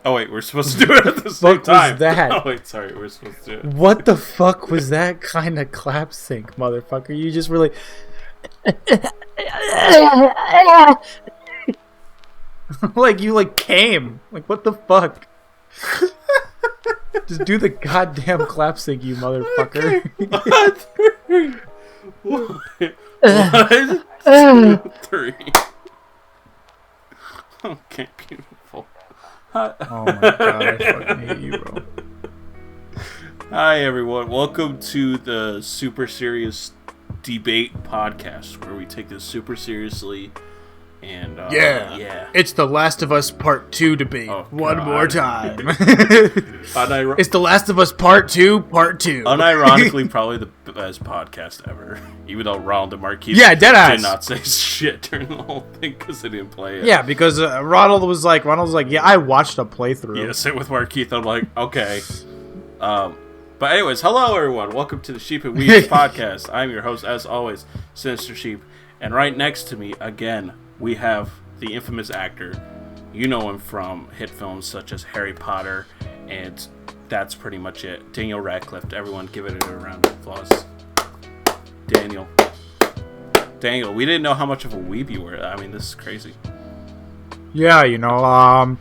Oh wait, we're supposed to do it at the same time. Was that? Oh wait, sorry, we're supposed to do it. What the fuck was that kind of clap sync, motherfucker? You just really like you came. Like what the fuck? Just do the goddamn clap sync, you motherfucker. Okay. One, two, three. Okay, beautiful. Oh my god, I fucking hate you, bro. Hi everyone, welcome to the Super Serious Debate Podcast, where we take this super seriously and yeah. It's the Last of Us Part 2 debate. Oh, One God. more time. It's the Last of Us Part 2, Part 2. Unironically, probably the best podcast ever. Even though Ronald and Marquise deadass did not say shit during the whole thing because they didn't play it. Yeah, because Ronald was like, yeah, I watched a playthrough. Yeah, sit with Marquise. I'm like, okay. But anyways, hello everyone. Welcome to the Sheep and Weebs podcast. I'm your host, as always, Sinister Sheep. And right next to me, again, we have the infamous actor. You know him from hit films such as Harry Potter, and that's pretty much it. Daniel Radcliffe. Everyone give it a round of applause. Daniel, we didn't know how much of a weeb you were. I mean, this is crazy. Yeah, you know,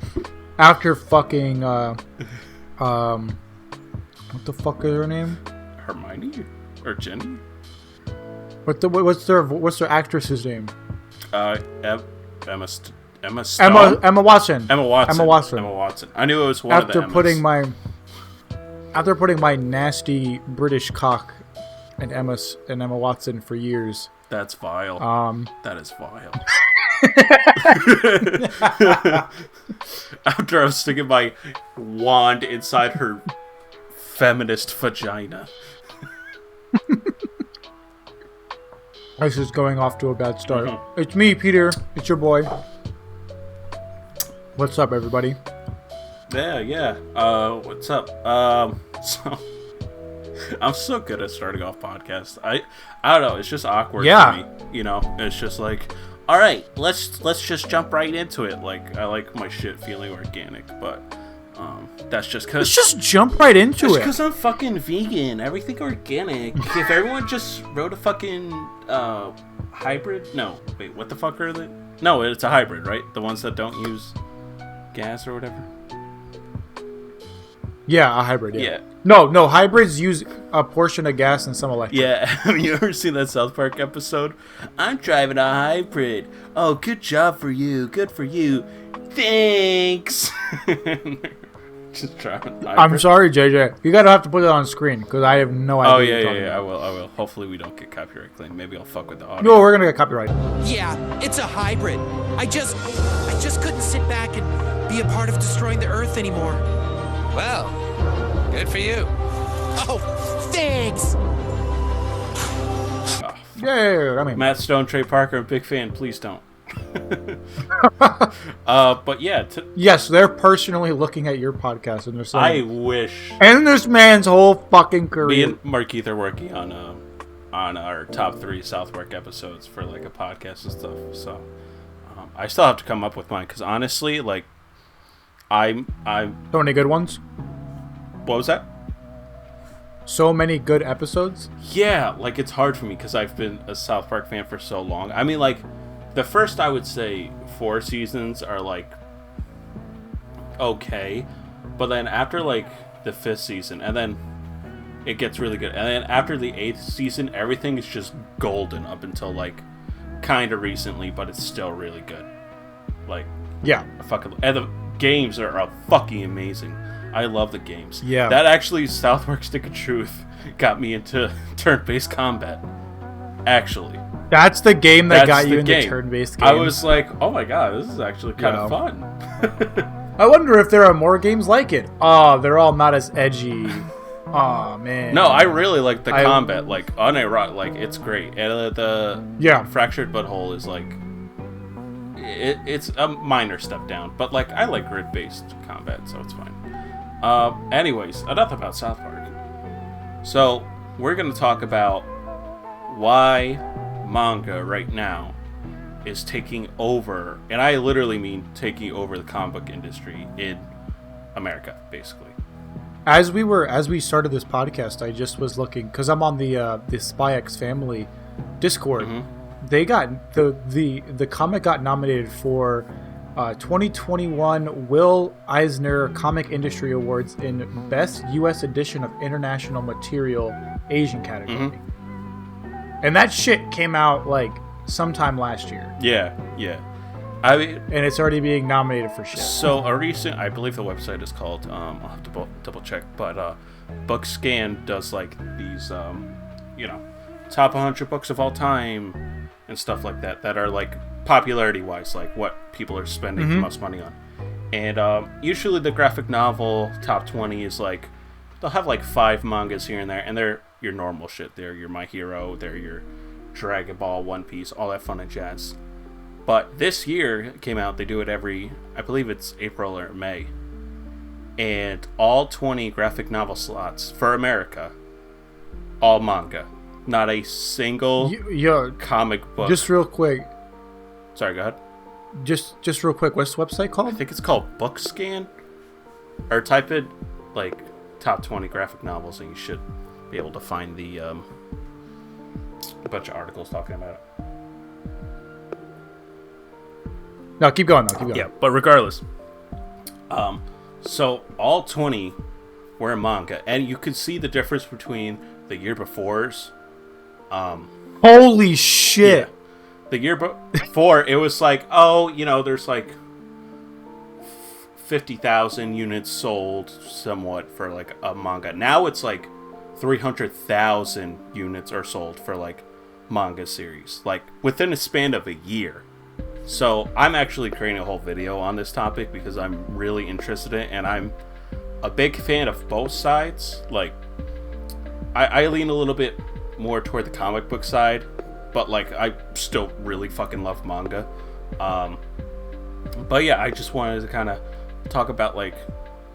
after fucking, what the fuck is her name? Hermione? Or Jenny? What's their actress's name? Emma Stone? Emma Watson. Emma Watson. I knew it was one of the Emmas. After putting my nasty British cock in Emma Watson for years. That's vile. That is vile. After I was sticking my wand inside her feminist vagina. This is going off to a bad start. Mm-hmm. It's me, Peter. It's your boy. What's up, everybody? Yeah. What's up? So I'm so good at starting off podcasts. I don't know. It's just awkward for me. You know, it's just like, all right, let's just jump right into it. Like I like my shit feeling organic, but that's just because. Let's just jump right into it. Because I'm fucking vegan. Everything organic. If everyone just wrote a fucking hybrid. No, wait. What the fuck are they? No, it's a hybrid, right? The ones that don't use gas or whatever. Yeah, a hybrid. Yeah. No, hybrids use a portion of gas and some electric. Yeah, have you ever seen that South Park episode? I'm driving a hybrid. Oh, good job for you. Good for you. Thanks. Just driving a hybrid. I'm sorry, JJ. You gotta have to put it on screen because I have no idea. Oh yeah. I will. Hopefully we don't get copyright claim. Maybe I'll fuck with the audio. No, we're gonna get copyright. Yeah, it's a hybrid. I just couldn't sit back and be a part of destroying the Earth anymore. Well, good for you. Oh, thanks. Oh, yeah, I mean, Matt Stone, Trey Parker, I'm a big fan. Please don't. But yeah. Yes, they're personally looking at your podcast and they're saying, I wish. And this man's whole fucking career. Me and Markeith are working on our top 3 South Park episodes for like a podcast and stuff. So I still have to come up with mine because honestly, like, I'm. So many good ones. What was that? So many good episodes. Yeah, like it's hard for me because I've been a South Park fan for so long. I mean, like, the first, I would say, 4 seasons are like okay, but then after like the 5th season, and then it gets really good, and then after the 8th season, everything is just golden up until like kind of recently, but it's still really good. Like, yeah, and the games are fucking amazing. I love the games. Yeah. That actually, South Park Stick of Truth got me into turn-based combat. Actually. That's the game that got you into turn-based games. I was like, oh my god, this is actually kind of fun. I wonder if there are more games like it. Oh, they're all not as edgy. Oh man. No, I really like the combat. Like, unironic, like, it's great. And the Fractured Butthole is like, it's a minor step down, but like I like grid-based combat, so it's fine. Anyways, enough about South Park. So we're gonna talk about why manga right now is taking over, and I literally mean taking over the comic book industry in America, basically. As we started this podcast, I just was looking because I'm on the SpyX family Discord. Mm-hmm. They got the comic got nominated for 2021 Will Eisner Comic Industry Awards in Best U.S. Edition of International Material Asian category, and that shit came out like sometime last year. Yeah. I mean, and it's already being nominated for shit. So a recent, I believe the website is called, I'll have to double check, but BookScan does like these, top 100 books of all time and stuff like that are like popularity wise, like what people are spending the most money on. And usually the graphic novel top 20 is like, they'll have like 5 mangas here and there, and they're your normal shit. They're your My Hero, they're your Dragon Ball, One Piece, all that fun and jazz. But this year came out, they do it every, I believe it's April or May. And all 20 graphic novel slots for America, all manga. Not a single comic book. Just real quick. Sorry, go ahead. Just real quick, what's the website called? I think it's called BookScan. Or type in, like, top 20 graphic novels and you should be able to find the, a bunch of articles talking about it. No, keep going. Yeah, but regardless. So all 20 were in manga, and you could see the difference between the year before's. Holy shit! Yeah, the year before, it was like, there's like 50,000 units sold somewhat for like a manga. Now it's like 300,000 units are sold for like manga series, like within a span of a year. So I'm actually creating a whole video on this topic because I'm really interested in it, and I'm a big fan of both sides. Like, I lean a little bit more toward the comic book side, but like I still really fucking love manga. But yeah, I just wanted to kind of talk about, like,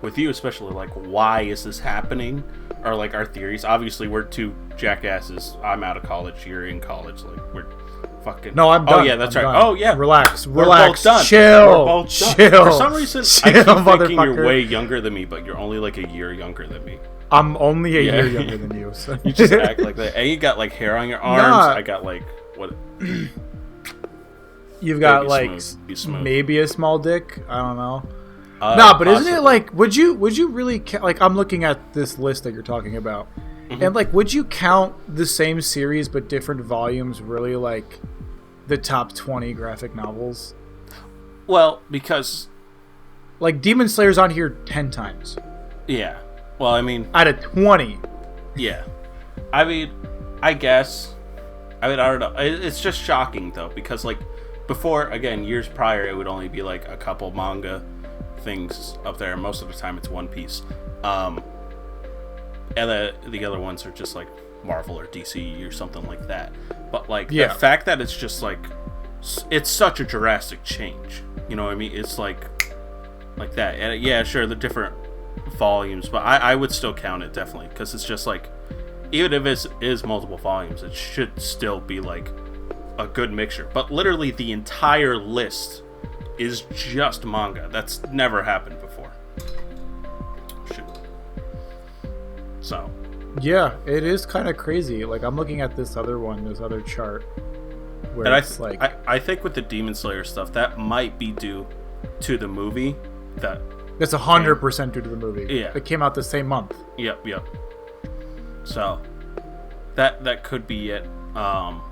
with you especially, like, why is this happening, or like our theories. Obviously, we're two jackasses. I'm out of college. You're in college. Like, we're fucking. No, I'm done. Oh yeah, that's I'm right. done. Oh yeah, relax. We're both done. Chill. We're both done. Chill. For some reason, I keep thinking you're way younger than me, but you're only like a year younger than me. I'm only a year younger than you. So. You just act like that. And you got like hair on your arms. Nah. I got like what? You've got maybe like smooth. maybe a small dick. I don't know. But possibly. isn't it like? Would you really like? I'm looking at this list that you're talking about, and like, would you count the same series but different volumes? Really, like the top 20 graphic novels? Well, because like Demon Slayer's on here 10 times. Yeah. Well, I mean, out of 20. Yeah. I mean, I guess. I mean, I don't know. It's just shocking though, because like before, again, years prior, it would only be like a couple manga things up there. Most of the time, it's One Piece, and the other ones are just like Marvel or DC or something like that. But like the fact that it's just like it's such a drastic change. You know what I mean? It's like that. And yeah, sure, the different volumes, but I would still count it definitely, because it's just like, even if it is multiple volumes, it should still be like a good mixture. But literally the entire list is just manga. That's never happened before. Shoot. So yeah, it is kind of crazy. Like, I'm looking at this other chart where and it's I think with the Demon Slayer stuff, that might be due to the movie. That's 100% due to the movie. Yeah, it came out the same month. Yep. So that could be it, and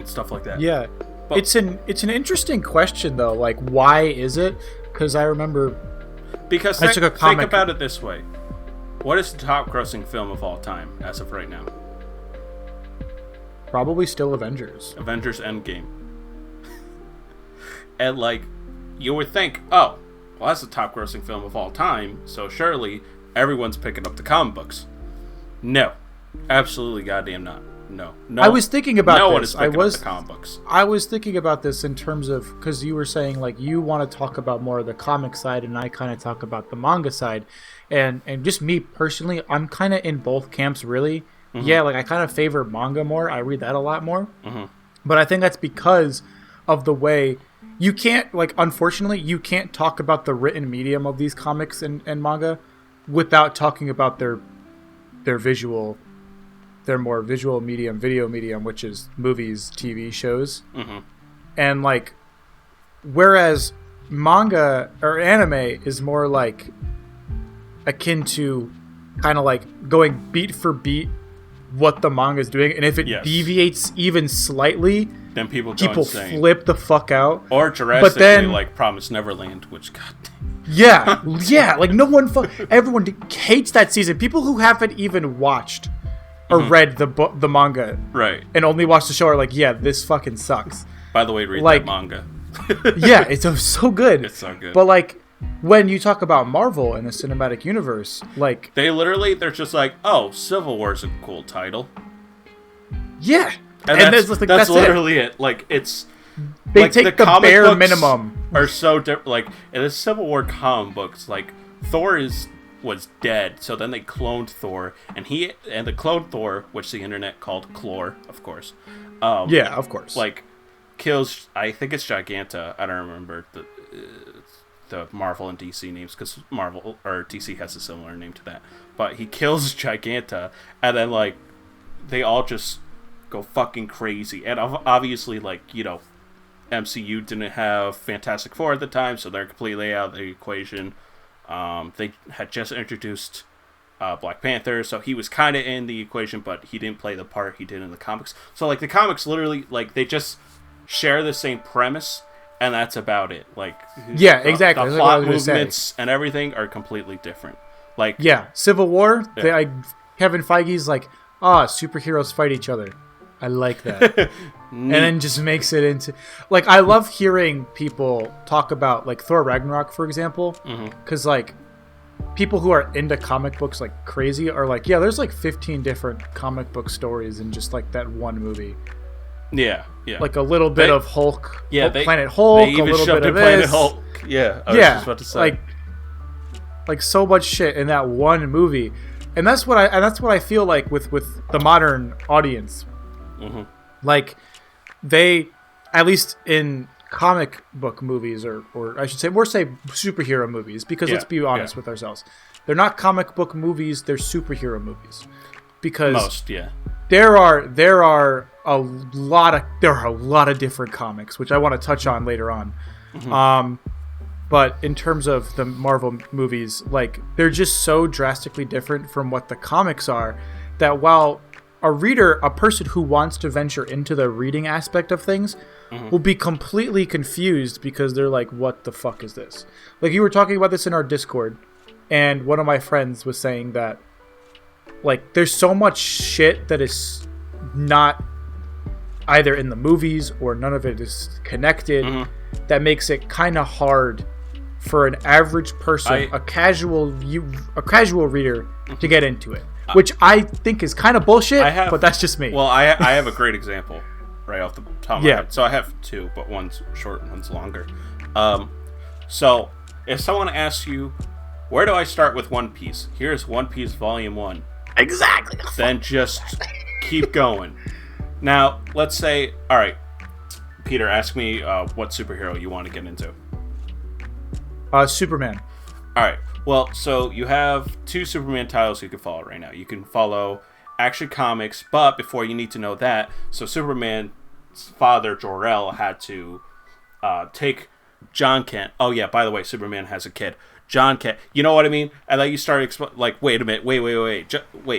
stuff like that. Yeah, but it's an interesting question though. Like, why is it? Because I remember. Because think about it this way: what is the top-grossing film of all time as of right now? Probably still Avengers. Avengers Endgame. And like, you would think, oh, well, that's the top-grossing film of all time, so surely everyone's picking up the comic books. No, absolutely goddamn not. No. I was thinking about this. No one is picking up the comic books. I was thinking about this in terms of, because you were saying like you want to talk about more of the comic side, and I kind of talk about the manga side, and just me personally, I'm kind of in both camps really. Mm-hmm. Yeah, like I kind of favor manga more. I read that a lot more. Mm-hmm. But I think that's because of the way you can't, like, unfortunately, you can't talk about the written medium of these comics and manga without talking about their more visual medium, video medium, which is movies, TV shows. Mm-hmm. And, like, whereas manga or anime is more, like, akin to kind of, like, going beat for beat what the manga is doing, and if it deviates even slightly, then people insane. Flip the fuck out. Or drastically, like Promised Neverland, which yeah, like no one, everyone hates that season. People who haven't even watched or read the manga, right, and only watched the show are like, yeah, this fucking sucks. By the way, read that manga. Yeah, it's so good. It's so good. But like, when you talk about Marvel in the cinematic universe, like they're just like, oh, Civil War's a cool title. Yeah, and that's literally it. Like it's they like, take the bare minimum. Are so different. Like in the Civil War comic books, like Thor was dead, so then they cloned Thor, and the cloned Thor, which the internet called Clore, of course. Yeah, of course. Like kills. I think it's Giganta. I don't remember the Marvel and DC names, because Marvel or DC has a similar name to that. But he kills Giganta, and then like they all just go fucking crazy. And obviously, like, you know, MCU didn't have Fantastic Four at the time, so they're completely out of the equation. They had just introduced Black Panther, so he was kind of in the equation, but he didn't play the part he did in the comics. So like the comics literally, like, they just share the same premise, and that's about it. Like, yeah, exactly. The plot movements and everything are completely different. Like, yeah, Civil War. Yeah. Kevin Feige's like, superheroes fight each other. I like that. And then just makes it into, like, I love hearing people talk about like Thor Ragnarok, for example, because like people who are into comic books like crazy are like, yeah, there's like 15 different comic book stories in just like that one movie. Yeah. Like a little bit of Hulk. Yeah, Planet Hulk. They even a little shoved bit in of Planet this. Hulk. Yeah, I was just about to say. Like so much shit in that one movie, and that's what I feel like with the modern audience. Mm-hmm. Like they, at least in comic book movies, or I should say more superhero movies, because let's be honest with ourselves, they're not comic book movies, they're superhero movies. Because there are a lot of different comics, which I want to touch on later on. Mm-hmm. But in terms of the Marvel movies, like, they're just so drastically different from what the comics are, that while a person who wants to venture into the reading aspect of things will be completely confused, because they're like, what the fuck is this? Like, you were talking about this in our Discord, and one of my friends was saying that, like, there's so much shit that is not either in the movies or none of it is connected, that makes it kind of hard for an average person, a casual reader, to get into it, which I think is kind of bullshit. But that's just me. Well, I have a great example right off the top of my head. So I have two, but one's short and one's longer. So if someone asks you, where do I start with One Piece? Here's One Piece Volume 1. Exactly. Then just keep going. Now, let's say, all right, Peter, ask me what superhero you want to get into. Superman. All right. Well, so you have two Superman titles you can follow right now. You can follow Action Comics, but before you need to know that, so Superman's father, Jor-El, had to take John Kent. Oh, yeah, by the way, Superman has a kid. John Kent. You know what I mean? And then you start like, wait a minute. Wait.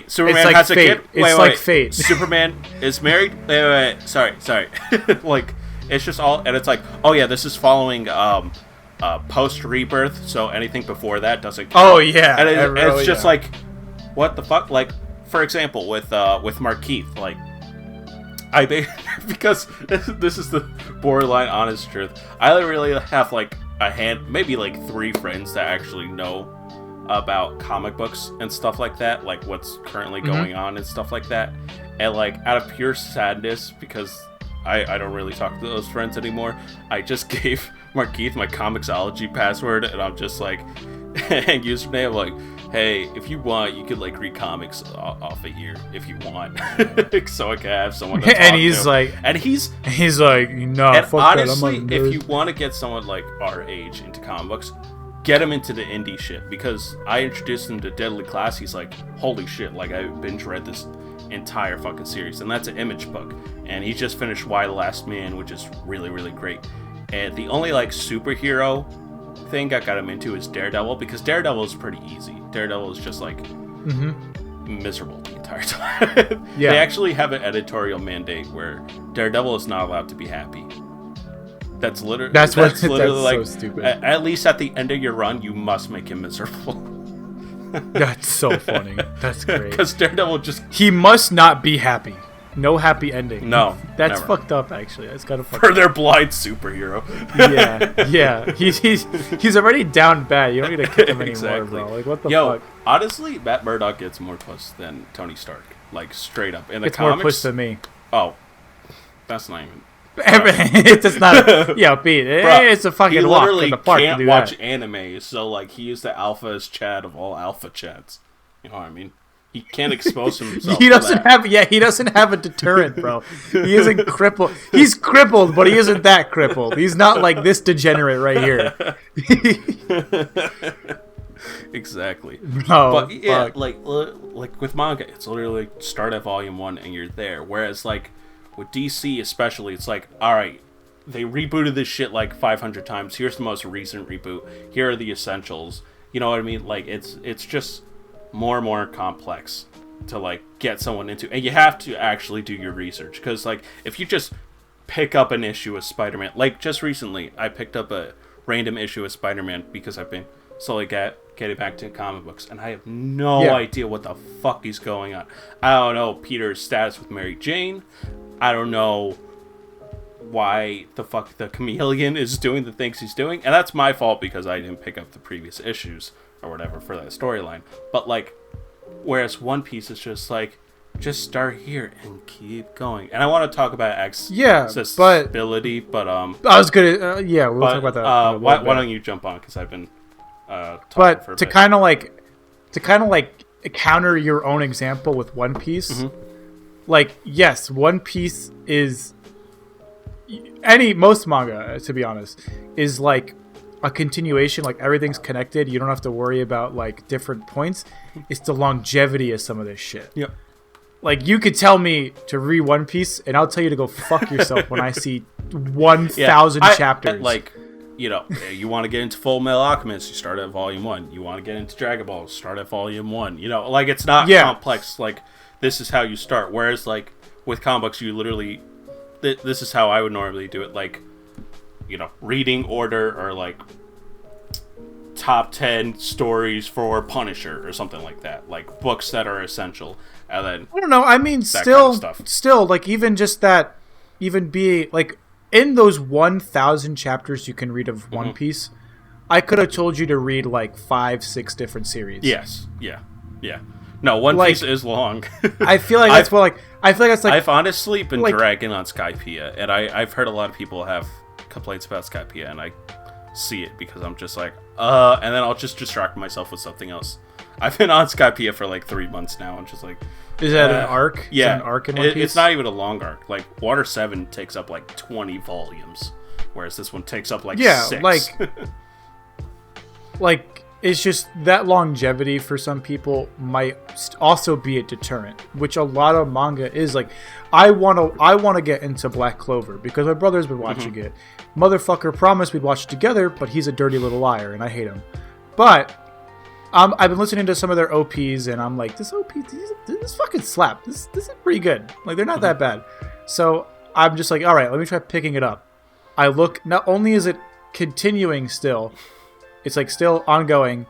Superman like has fate. A kid? It's like fate. Superman is married? Wait. Sorry. Like, it's just all... And it's like, oh, yeah, this is following... post-rebirth, so anything before that doesn't count. Oh, yeah. And it's just like, what the fuck? Like, for example, with Markeith, like, because this is the borderline honest truth, I really have, like, maybe, like, 3 friends that actually know about comic books and stuff like that, like, what's currently going on and stuff like that. And, like, out of pure sadness, because I don't really talk to those friends anymore, I just gave Markeith my Comixology password, and I'm just like, and username like, hey, if you want, you could like read comics off of here if you want, so I can have someone to talk and he's to. like, and he's like, no, and fuck honestly, that. if you want to get someone like our age into comic books, get him into the indie shit, because I introduced him to Deadly Class. He's like, holy shit, like I binge read this entire fucking series, and that's an Image book, and he just finished Y the Last Man, which is really, really great. And the only like superhero thing I got him into is Daredevil, because Daredevil is pretty easy. Daredevil is just like miserable the entire time. Yeah. They actually have an editorial mandate where Daredevil is not allowed to be happy. That's literally that's literally like, so stupid. At least at the end of your run, you must make him miserable. That's so funny. That's great. Because Daredevil just He must not be happy. No happy ending. No, that's never. fucked up. Actually, that's kind of fucked for up. their blind superhero. Yeah. He's already down bad. You don't need to kick him anymore, bro. Like, what the fuck? Honestly, Matt Murdock gets more puss than Tony Stark. Like, straight up. In the It's comics, more push than me. Oh, that's not even. It's just not. Pete. It's a fucking walk in the park. He can't to do watch that. anime, so like he used the alpha as Chad of all alpha chads. You know what I mean? He can't expose himself. He doesn't have. Yeah, he doesn't have a deterrent, bro. He isn't crippled. He's crippled, but he isn't that crippled. He's not like this degenerate right here. Exactly. Oh, but yeah, fuck. like with manga, it's literally start at volume 1 and you're there. Whereas like with DC especially, it's like, all right, they rebooted this shit like 500 times. Here's the most recent reboot. Here are the essentials. You know what I mean? Like it's just more and more complex to like get someone into, and you have to actually do your research, because like if you just pick up an issue of Spider-Man, like just recently I picked up a random issue of Spider-Man because I've been slowly getting back to comic books, and I have no idea what the fuck is going on. I don't know Peter's status with Mary Jane. I don't know why the fuck the Chameleon is doing the things he's doing, and that's my fault because I didn't pick up the previous issues or whatever for that storyline. But like, whereas One Piece is just like, just start here and keep going. And I want to talk about accessibility, but I was gonna we'll talk about that. Why don't you jump on, because I've been talking but for a to bit. kind of like counter your own example with One Piece, like, yes, One Piece is most manga, to be honest, is like a continuation. Like, everything's connected. You don't have to worry about like different points. It's the longevity of some of this shit. Yep. Like, you could tell me to read One Piece, and I'll tell you to go fuck yourself when I see 1,000 chapters. Like, you know, you want to get into Full Metal Alchemist, you start at volume 1. You want to get into Dragon Ball, start at volume 1. You know, like, it's not complex. Like, this is how you start. Whereas, like, with comic books, you literally... this is how I would normally do it. Like, you know, reading order, or, like, top 10 stories for Punisher or something like that. Like, books that are essential. And then... I don't know. I mean, still, like, even just that... Even be, like... In those 1,000 chapters you can read of One Piece, I could have told you to read like 5-6 different series. Yes. Yeah. No, One Piece is long. I feel like that's I've honestly been dragging on Skypiea, and I've heard a lot of people have complaints about Skypiea, and I see it because I'm just like, and then I'll just distract myself with something else. I've been on Skypiea for like 3 months now. I'm just like, is that an arc? Yeah, an arc in One Piece? It's not even a long arc. Like, Water 7 takes up like 20 volumes, whereas this one takes up like 6. like it's just that longevity for some people might also be a deterrent, which a lot of manga is. Like, I want to get into Black Clover because my brother's been watching it. Motherfucker promised we'd watch it together, but he's a dirty little liar, and I hate him. But I've been listening to some of their OPs, and I'm like, this OP, this fucking slap. This is pretty good. Like, they're not that bad. So I'm just like, all right, let me try picking it up. I look, not only is it continuing still, it's like still ongoing,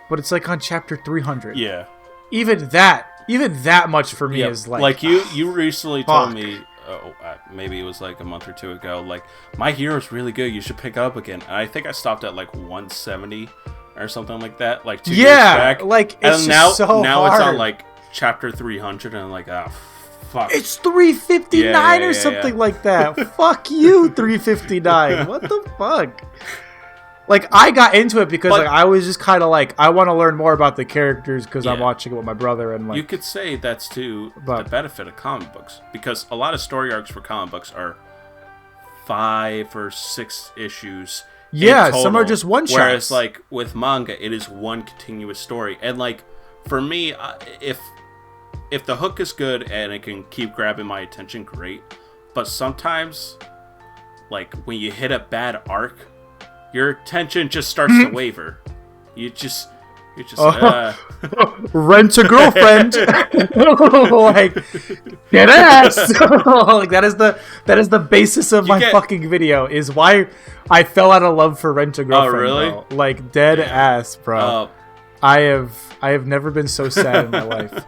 but it's like on chapter 300. Yeah. Even that much for me is like... Like, you recently told me, maybe it was like a month or two ago, like, My Hero's really good, you should pick it up again. And I think I stopped at like 170 or something like that, like 2 years back. Like, it's and just so now hard. it's on like chapter 300, and I'm like, fuck. It's 359 or something like that. Fuck you, 359. What the fuck? like I got into it because like I was just kind of like I want to learn more about the characters because I'm watching it with my brother and like you could say that's the benefit of comic books because a lot of story arcs for comic books are 5 or 6 issues. Yeah, some are just one shots. Whereas like with manga, it is one continuous story, and like for me, if the hook is good and it can keep grabbing my attention, great. But sometimes, like when you hit a bad arc, your attention just starts to waver. You're just rent a girlfriend. Like get ass. Like that is the basis of my fucking video is why I fell out of love for Rent a Girlfriend. Oh really? Bro. Like dead ass, bro. I have never been so sad in my life.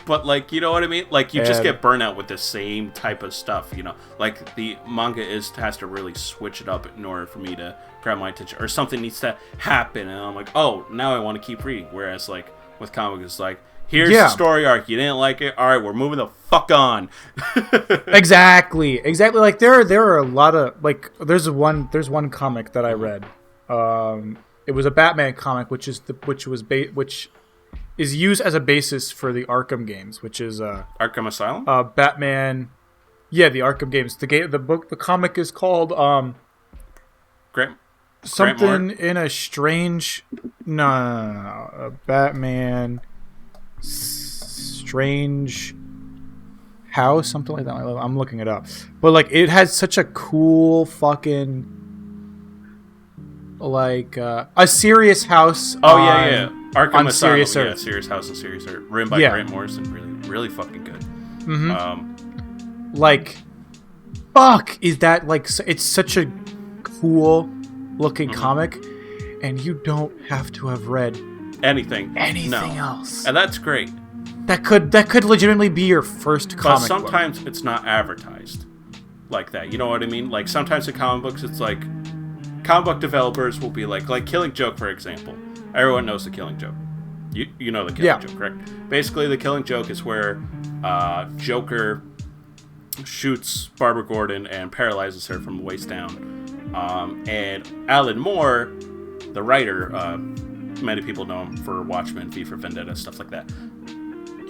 But like, you know what I mean? Like you just get burnt out with the same type of stuff, you know? Like the manga has to really switch it up in order for me to grab my attention, or something needs to happen and I'm like, oh, now I want to keep reading. Whereas like with comics, it's like, here's the story arc, you didn't like it, all right, we're moving the fuck on. exactly like there are a lot of like there's one comic that I read. It was a Batman comic which is used as a basis for the Arkham games, which is Arkham Asylum? Batman. Yeah, the Arkham games. The comic is called something in a strange. No. Batman Strange House, something like that. I'm looking it up, but like it has such a cool fucking like a serious house. Oh yeah. Arkham Asylum, Serious Earth. Serious House and Serious Earth, written by Grant Morrison, really fucking good. Mm-hmm. Like, fuck, is that like? It's such a cool looking comic, and you don't have to have read anything else, and that's great. That could legitimately be your first comic. But sometimes it's not advertised like that. You know what I mean? Like sometimes in comic books, it's like comic book developers will be like Killing Joke, for example. Everyone knows the Killing Joke. You know the Killing Joke, correct? Basically, the Killing Joke is where Joker shoots Barbara Gordon and paralyzes her from the waist down. And Alan Moore, the writer, many people know him for Watchmen, V for Vendetta, stuff like that.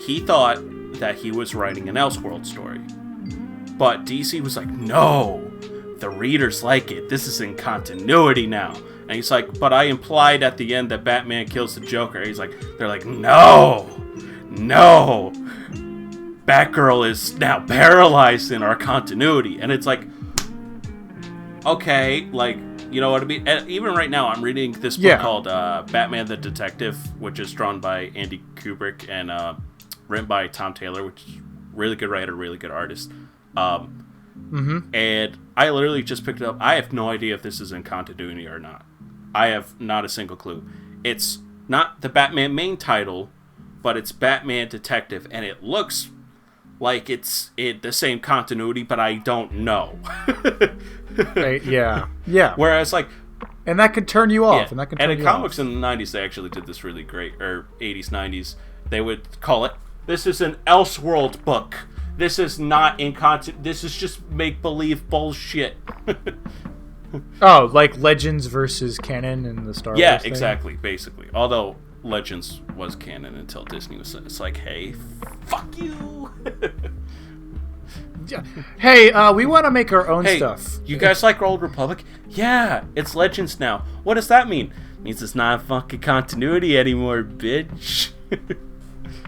He thought that he was writing an Elseworld story. But DC was like, no, the readers like it. This is in continuity now. And he's like, but I implied at the end that Batman kills the Joker. They're like, no. Batgirl is now paralyzed in our continuity. And it's like, okay, like, you know what I mean? And even right now, I'm reading this book called Batman the Detective, which is drawn by Andy Kubrick and written by Tom Taylor, which is really good writer, really good artist. And I literally just picked it up. I have no idea if this is in continuity or not. I have not a single clue. It's not the Batman main title, but it's Batman Detective, and it looks like it's in the same continuity, but I don't know. Yeah. Whereas, like, and that could turn you off. Yeah. And in comics in the 90s, they actually did this really great, or 80s, 90s. They would call it, this is an Elseworld book. This is not in this is just make-believe bullshit. Oh, like Legends versus canon in the Star Wars thing? Exactly, basically. Although Legends was canon until Disney was it's like, hey, fuck you. Hey, we want to make our own stuff. You guys like Old Republic? Yeah, it's Legends now. What does that mean? It means it's not fucking continuity anymore, bitch.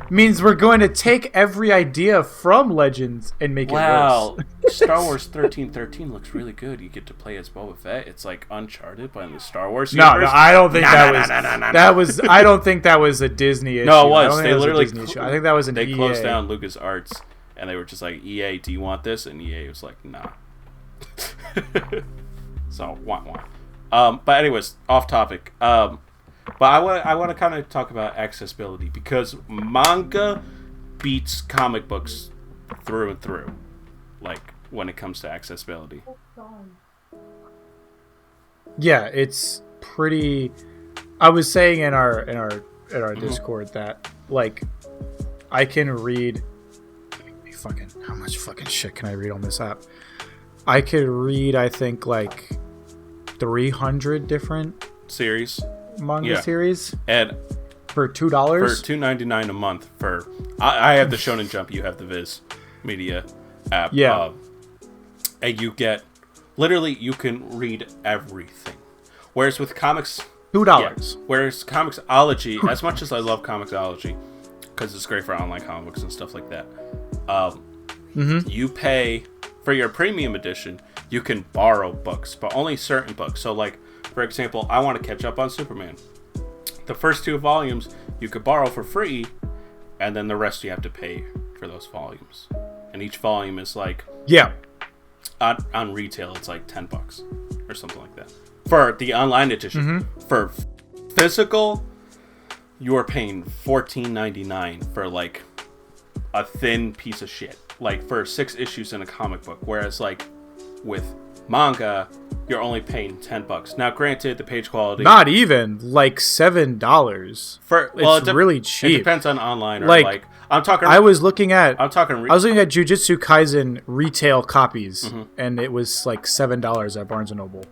Means we're going to take every idea from Legends and make it worse. Star Wars 1313 looks really good. You get to play as Boba Fett. It's like Uncharted, but in the Star Wars universe. No, I don't think that was. I don't think that was a Disney issue. No, it was. They literally. I think that was an EA. They closed down LucasArts, and they were just like, EA, do you want this? And EA was like, nah. So, wah. But anyways, off topic. But I want to kind of talk about accessibility, because manga beats comic books through and through, like when it comes to accessibility. Yeah, it's pretty. I was saying in our Discord that like I can read. How much fucking shit can I read on this app? I could read, I think, like 300 different series, manga series, and for $2. For $2.99 a month. For I have the Shonen Jump, you have the Viz Media app. Yeah, and you get literally you can read everything. Whereas with comics, $2. Yeah, whereas Comixology, as much as I love Comixology, because it's great for online comic books and stuff like that, you pay for your premium edition. You can borrow books, but only certain books. So, like, for example, I want to catch up on Superman. The first 2 volumes you could borrow for free, and then the rest you have to pay for those volumes. And each volume is like, on retail, it's like $10 or something like that for the online edition. For physical, you are paying $14.99 for like a thin piece of shit, like for 6 issues in a comic book. Whereas like with manga, you're only paying $10. Now, granted, the page quality not even like $7 for it's really cheap. It depends on online or like I'm talking. I was looking at Jujutsu Kaisen retail copies, and it was like $7 at Barnes and Noble,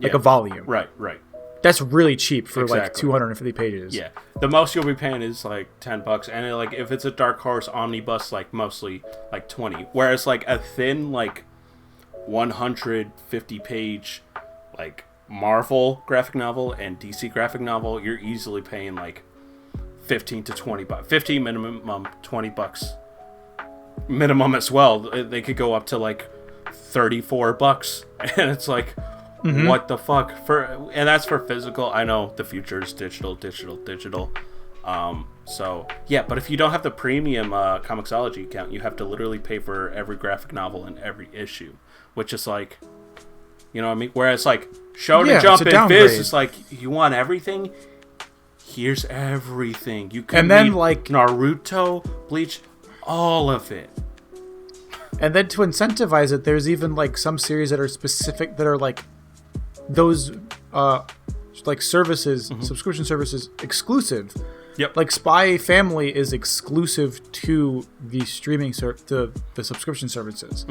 like a volume. Right. That's really cheap for like 250 pages. Yeah, the most you'll be paying is like $10, and like if it's a Dark Horse omnibus, like mostly like 20. Whereas like a thin like 150 page like Marvel graphic novel and DC graphic novel, you're easily paying like $15 to $20, 15 minimum, $20 minimum as well. They could go up to like $34, and it's like, what the fuck? And that's for physical. I know the future is digital. So yeah, but if you don't have the premium Comixology account, you have to literally pay for every graphic novel and every issue, which is like, you know what I mean? Whereas like Shonen Jump and Viz is like, you want everything? Here's everything. You can read like Naruto, Bleach, all of it. And then to incentivize it, there's even like some series that are specific, that are like those like services, subscription services exclusive. Yep. Like Spy Family is exclusive to the streaming to the subscription services.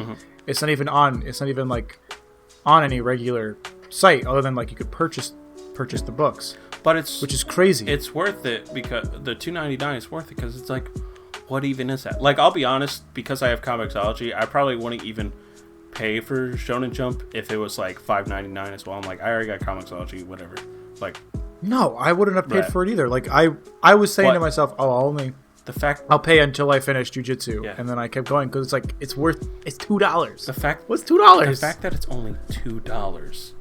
It's not even like on any regular site other than like you could purchase the books. But which is crazy. It's worth it because the $2.99 is worth it because it's like, what even is that? Like, I'll be honest, because I have Comixology, I probably wouldn't even pay for Shonen Jump if it was like $5.99 as well. I'm like, I already got Comixology, whatever. Like, no, I wouldn't have paid for it either. Like, I was saying to myself, I'll pay until I finish Jujutsu, and then I kept going because it's like it's $2. What's $2? The fact that it's only $2.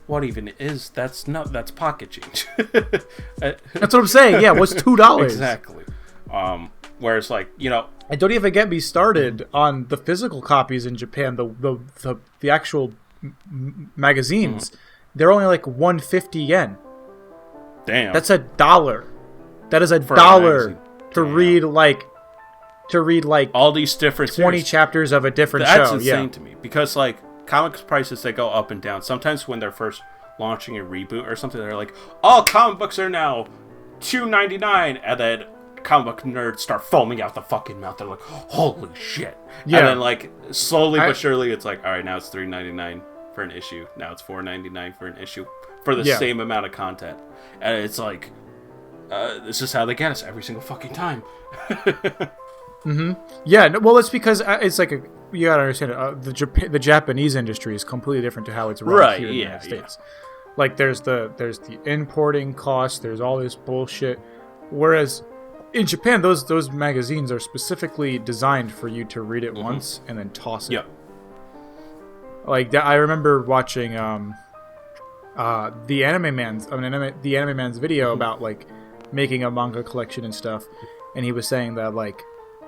What even is that's pocket change. That's what I'm saying. Yeah, what's $2? Exactly. Whereas like, you know, and don't even get me started on the physical copies in Japan. The actual magazines, they're only like 150 yen. Damn. That's $1. That is $1 to read like all these different 20 series. chapters of a different show. That's insane to me because like comics prices, they go up and down. Sometimes when they're first launching a reboot or something, they're like, all comic books are now $2.99, and then comic book nerds start foaming out the fucking mouth. They're like, holy shit. Yeah. And then like slowly but surely it's like, all right, now it's $3.99 for an issue. Now it's $4.99 for an issue for the same amount of content. And it's like, this is how they get us every single fucking time. Yeah, well, it's because it's like you gotta understand it. The Japanese industry is completely different to how it's run here in the United States. Like there's the importing costs. There's all this bullshit. Whereas in Japan, those magazines are specifically designed for you to read it once and then toss it. Yep. Like I remember watching the Anime Man's video about like making a manga collection and stuff, and he was saying that like,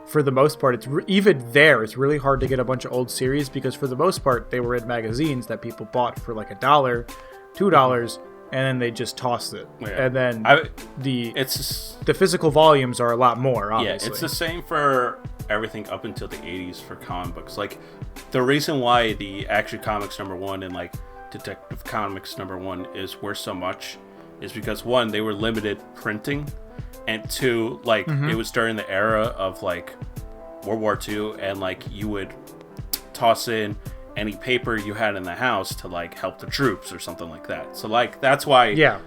for the most part, it's really hard to get a bunch of old series because for the most part they were in magazines that people bought for like $1, $2, and then they just tossed it. Yeah. And then the physical volumes are a lot more, obviously. Yeah, it's the same for everything up until the 80s for comic books. Like the reason why the Action Comics #1 and like Detective Comics #1 is worth so much is because one, they were limited printing. And two, like, it was during the era of, like, World War II, and, like, you would toss in any paper you had in the house to like help the troops or something like that. So like that's why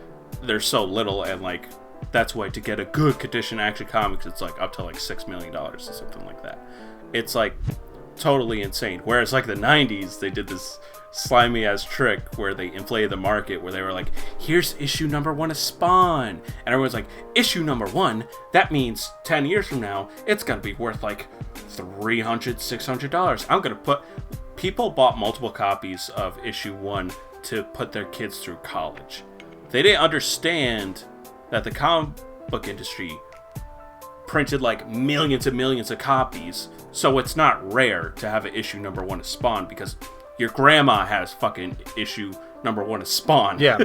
there's so little, and like that's why to get a good condition action comics, it's like up to like $6 million or something like that. It's like totally insane. Whereas like the 90s, they did this slimy ass trick where they inflated the market, where they were like, here's issue number 1 of Spawn, and everyone's like, issue number 1, that means 10 years from now it's gonna be worth like $300-$600. I'm gonna put people bought multiple copies of issue 1 to put their kids through college. They didn't understand that the comic book industry printed like millions and millions of copies, so it's not rare to have an issue number 1 of Spawn, because your grandma has fucking issue number 1 of Spawn. Yeah.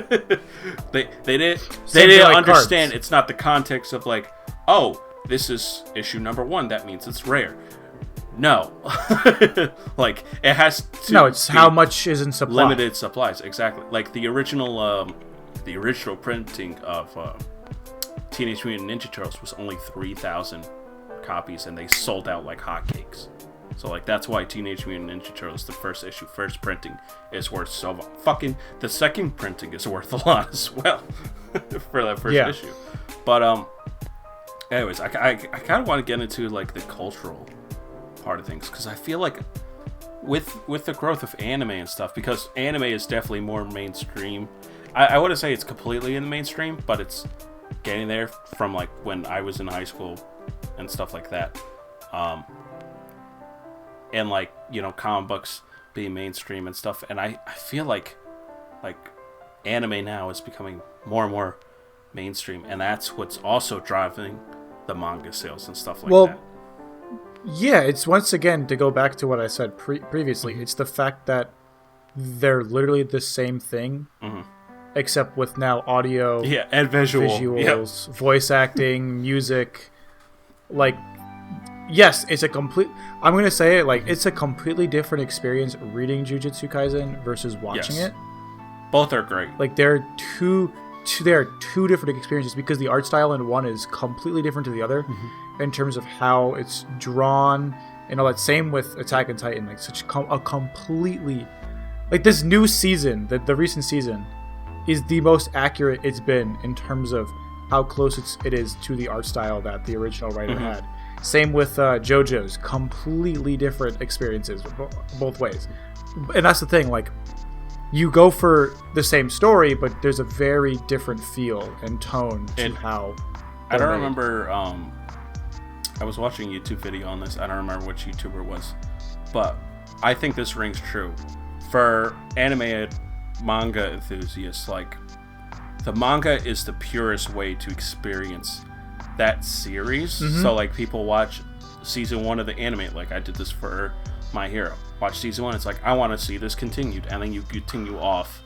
they didn't like understand cards. It's not the context of like, oh, this is issue number 1, that means it's rare. No. Like it has to. No, it's how much is in supply. Limited supplies, exactly. Like the original printing of Teenage Mutant Ninja Turtles was only 3,000 copies, and they sold out like hotcakes. So like that's why Teenage Mutant Ninja Turtles, the first issue, first printing, is worth so fucking. The second printing is worth a lot as well for that first issue. But anyways, I kind of want to get into like the cultural part of things, because I feel like with the growth of anime and stuff, because anime is definitely more mainstream. I wouldn't say it's completely in the mainstream, but it's getting there from like when I was in high school and stuff like that. And like, you know, comic books being mainstream and stuff, and I feel like anime now is becoming more and more mainstream, and that's what's also driving the manga sales and stuff like that. Yeah, it's once again to go back to what I said previously. It's the fact that they're literally the same thing, except with now audio, and visuals, voice acting, music. Like, yes, it's a complete. I'm gonna say it like it's a completely different experience reading Jujutsu Kaisen versus watching it. Both are great. Like there are two different experiences, because the art style in one is completely different to the other in terms of how it's drawn and all that. Same with Attack on Titan, like such a completely, like this new season, the recent season, is the most accurate it's been in terms of how close it is to the art style that the original writer had. Same with JoJo's, completely different experiences both ways. And that's the thing, like, you go for the same story, but there's a very different feel and tone to how I don't remember, I was watching a YouTube video on this, I don't remember which YouTuber it was, but I think this rings true. For anime manga enthusiasts, like, the manga is the purest way to experience that series. So like people watch season 1 of the anime, like I did this for My Hero. Watch season 1, it's like, I want to see this continued, and then you continue off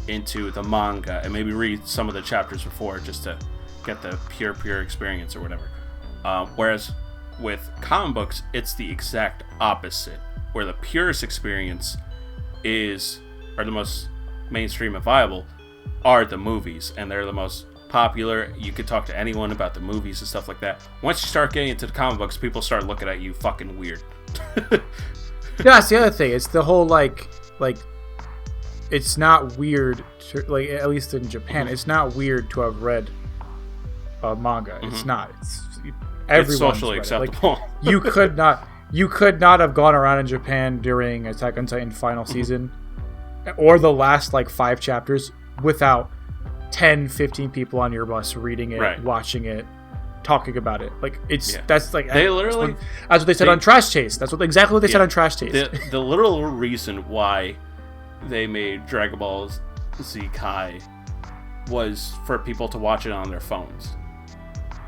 into the manga and maybe read some of the chapters before just to get the pure experience or whatever. Whereas with comic books, it's the exact opposite, where the purest experience are the most mainstream and viable are the movies, and they're the most popular. You could talk to anyone about the movies and stuff like that. Once you start getting into the comic books, people start looking at you fucking weird. Yeah, that's the other thing. It's the whole like it's not weird to, like, at least in Japan, it's not weird to have read a manga. It's not. It's socially acceptable. Like, you could not have gone around in Japan during Attack on Titan final season or the last like 5 chapters without 10-15 people on your bus reading it, watching it, talking about it. Like that's like they literally that's what they said on Trash Taste. That's exactly what they said on Trash Taste. The literal reason why they made Dragon Ball Z Kai was for people to watch it on their phones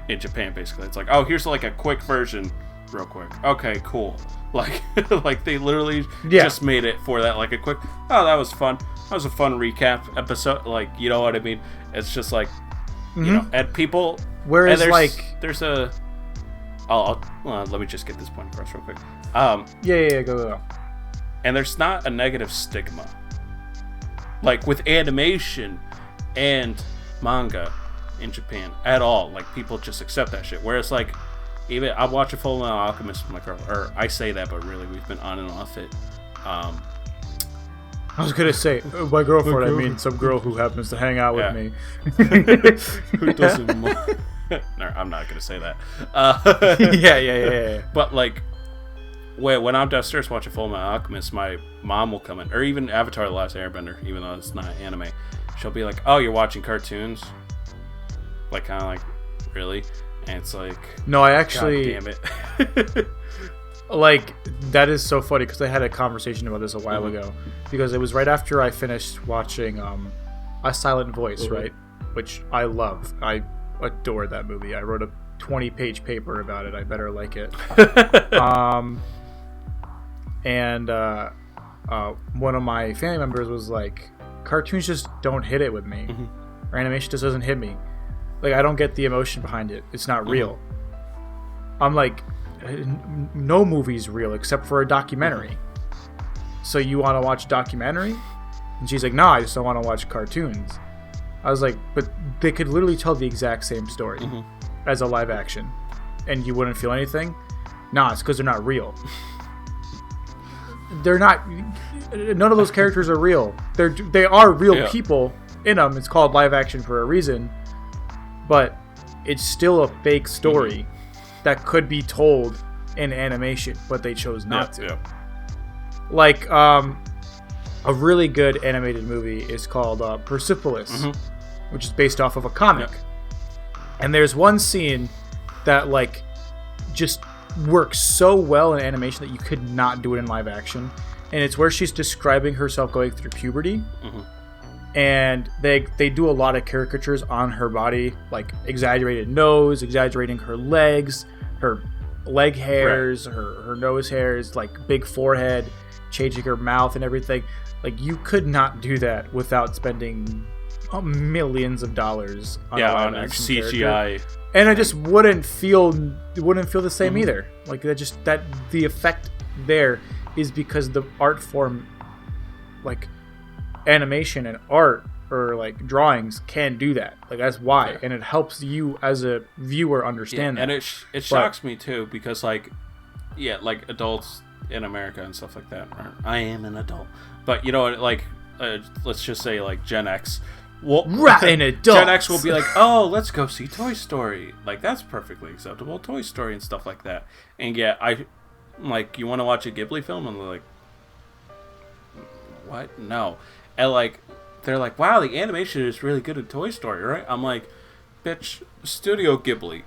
in Japan. Basically, it's like, oh, here's like a quick version, real quick. Okay, cool. Like like they literally just made it for that, like a quick. Oh, that was fun. That was a fun recap episode. Like, you know what I mean? It's just like, you know, and people. Whereas, let me just get this point across real quick. Go. And there's not a negative stigma, like with animation and manga in Japan at all. Like, people just accept that shit. Whereas, like, even I watch a Full Metal Alchemist with my girl, or I say that, but really we've been on and off it. I was gonna say my girlfriend. I mean, some girl who happens to hang out with me. Who doesn't? No, I'm not gonna say that. Yeah. But like, when I'm downstairs watching Fullmetal Alchemist, my mom will come in, or even Avatar: The Last Airbender, even though it's not anime. She'll be like, "Oh, you're watching cartoons?" Like, kind of like, really? And it's like, no, I actually. God damn it. Like, that is so funny because I had a conversation about this a while ago, because it was right after I finished watching A Silent Voice, right, which I love. I adore that movie. I wrote a 20-page paper about it. I better like it. And one of my family members was like, cartoons just don't hit it with me, or animation just doesn't hit me. Like, I don't get the emotion behind it. It's not real. I'm like, no movie's real except for a documentary. So you want to watch a documentary? And she's like, no, I just don't want to watch cartoons. I was like, but they could literally tell the exact same story as a live action, and you wouldn't feel anything? Nah, it's because they're not real. They're not. None of those characters are real. They are real people in them. It's called live action for a reason, but it's still a fake story that could be told in animation, but they chose not to. Yeah. Like, a really good animated movie is called Persepolis, which is based off of a comic. And there's one scene that, like, just works so well in animation that you could not do it in live action. And it's where she's describing herself going through puberty. And they do a lot of caricatures on her body, like exaggerated nose, exaggerating her legs, her leg hairs, her nose hairs, like big forehead, changing her mouth and everything. Like, you could not do that without spending millions of dollars on a live action CGI character. And I just wouldn't feel the same either. Like, that the effect there is because the art form, like animation and art or like drawings, can do that. Like, that's why, and it helps you as a viewer understand that. And it shocks me too, because like adults in America and stuff like that. I am an adult, but you know, like let's just say like Gen X. Well, an adult. Gen X will be like, oh, let's go see Toy Story. Like, that's perfectly acceptable, Toy Story and stuff like that. And yeah, like, you want to watch a Ghibli film? And they're like, what? No. And like, they're like, wow, the animation is really good in Toy Story, right? I'm like, bitch, Studio Ghibli.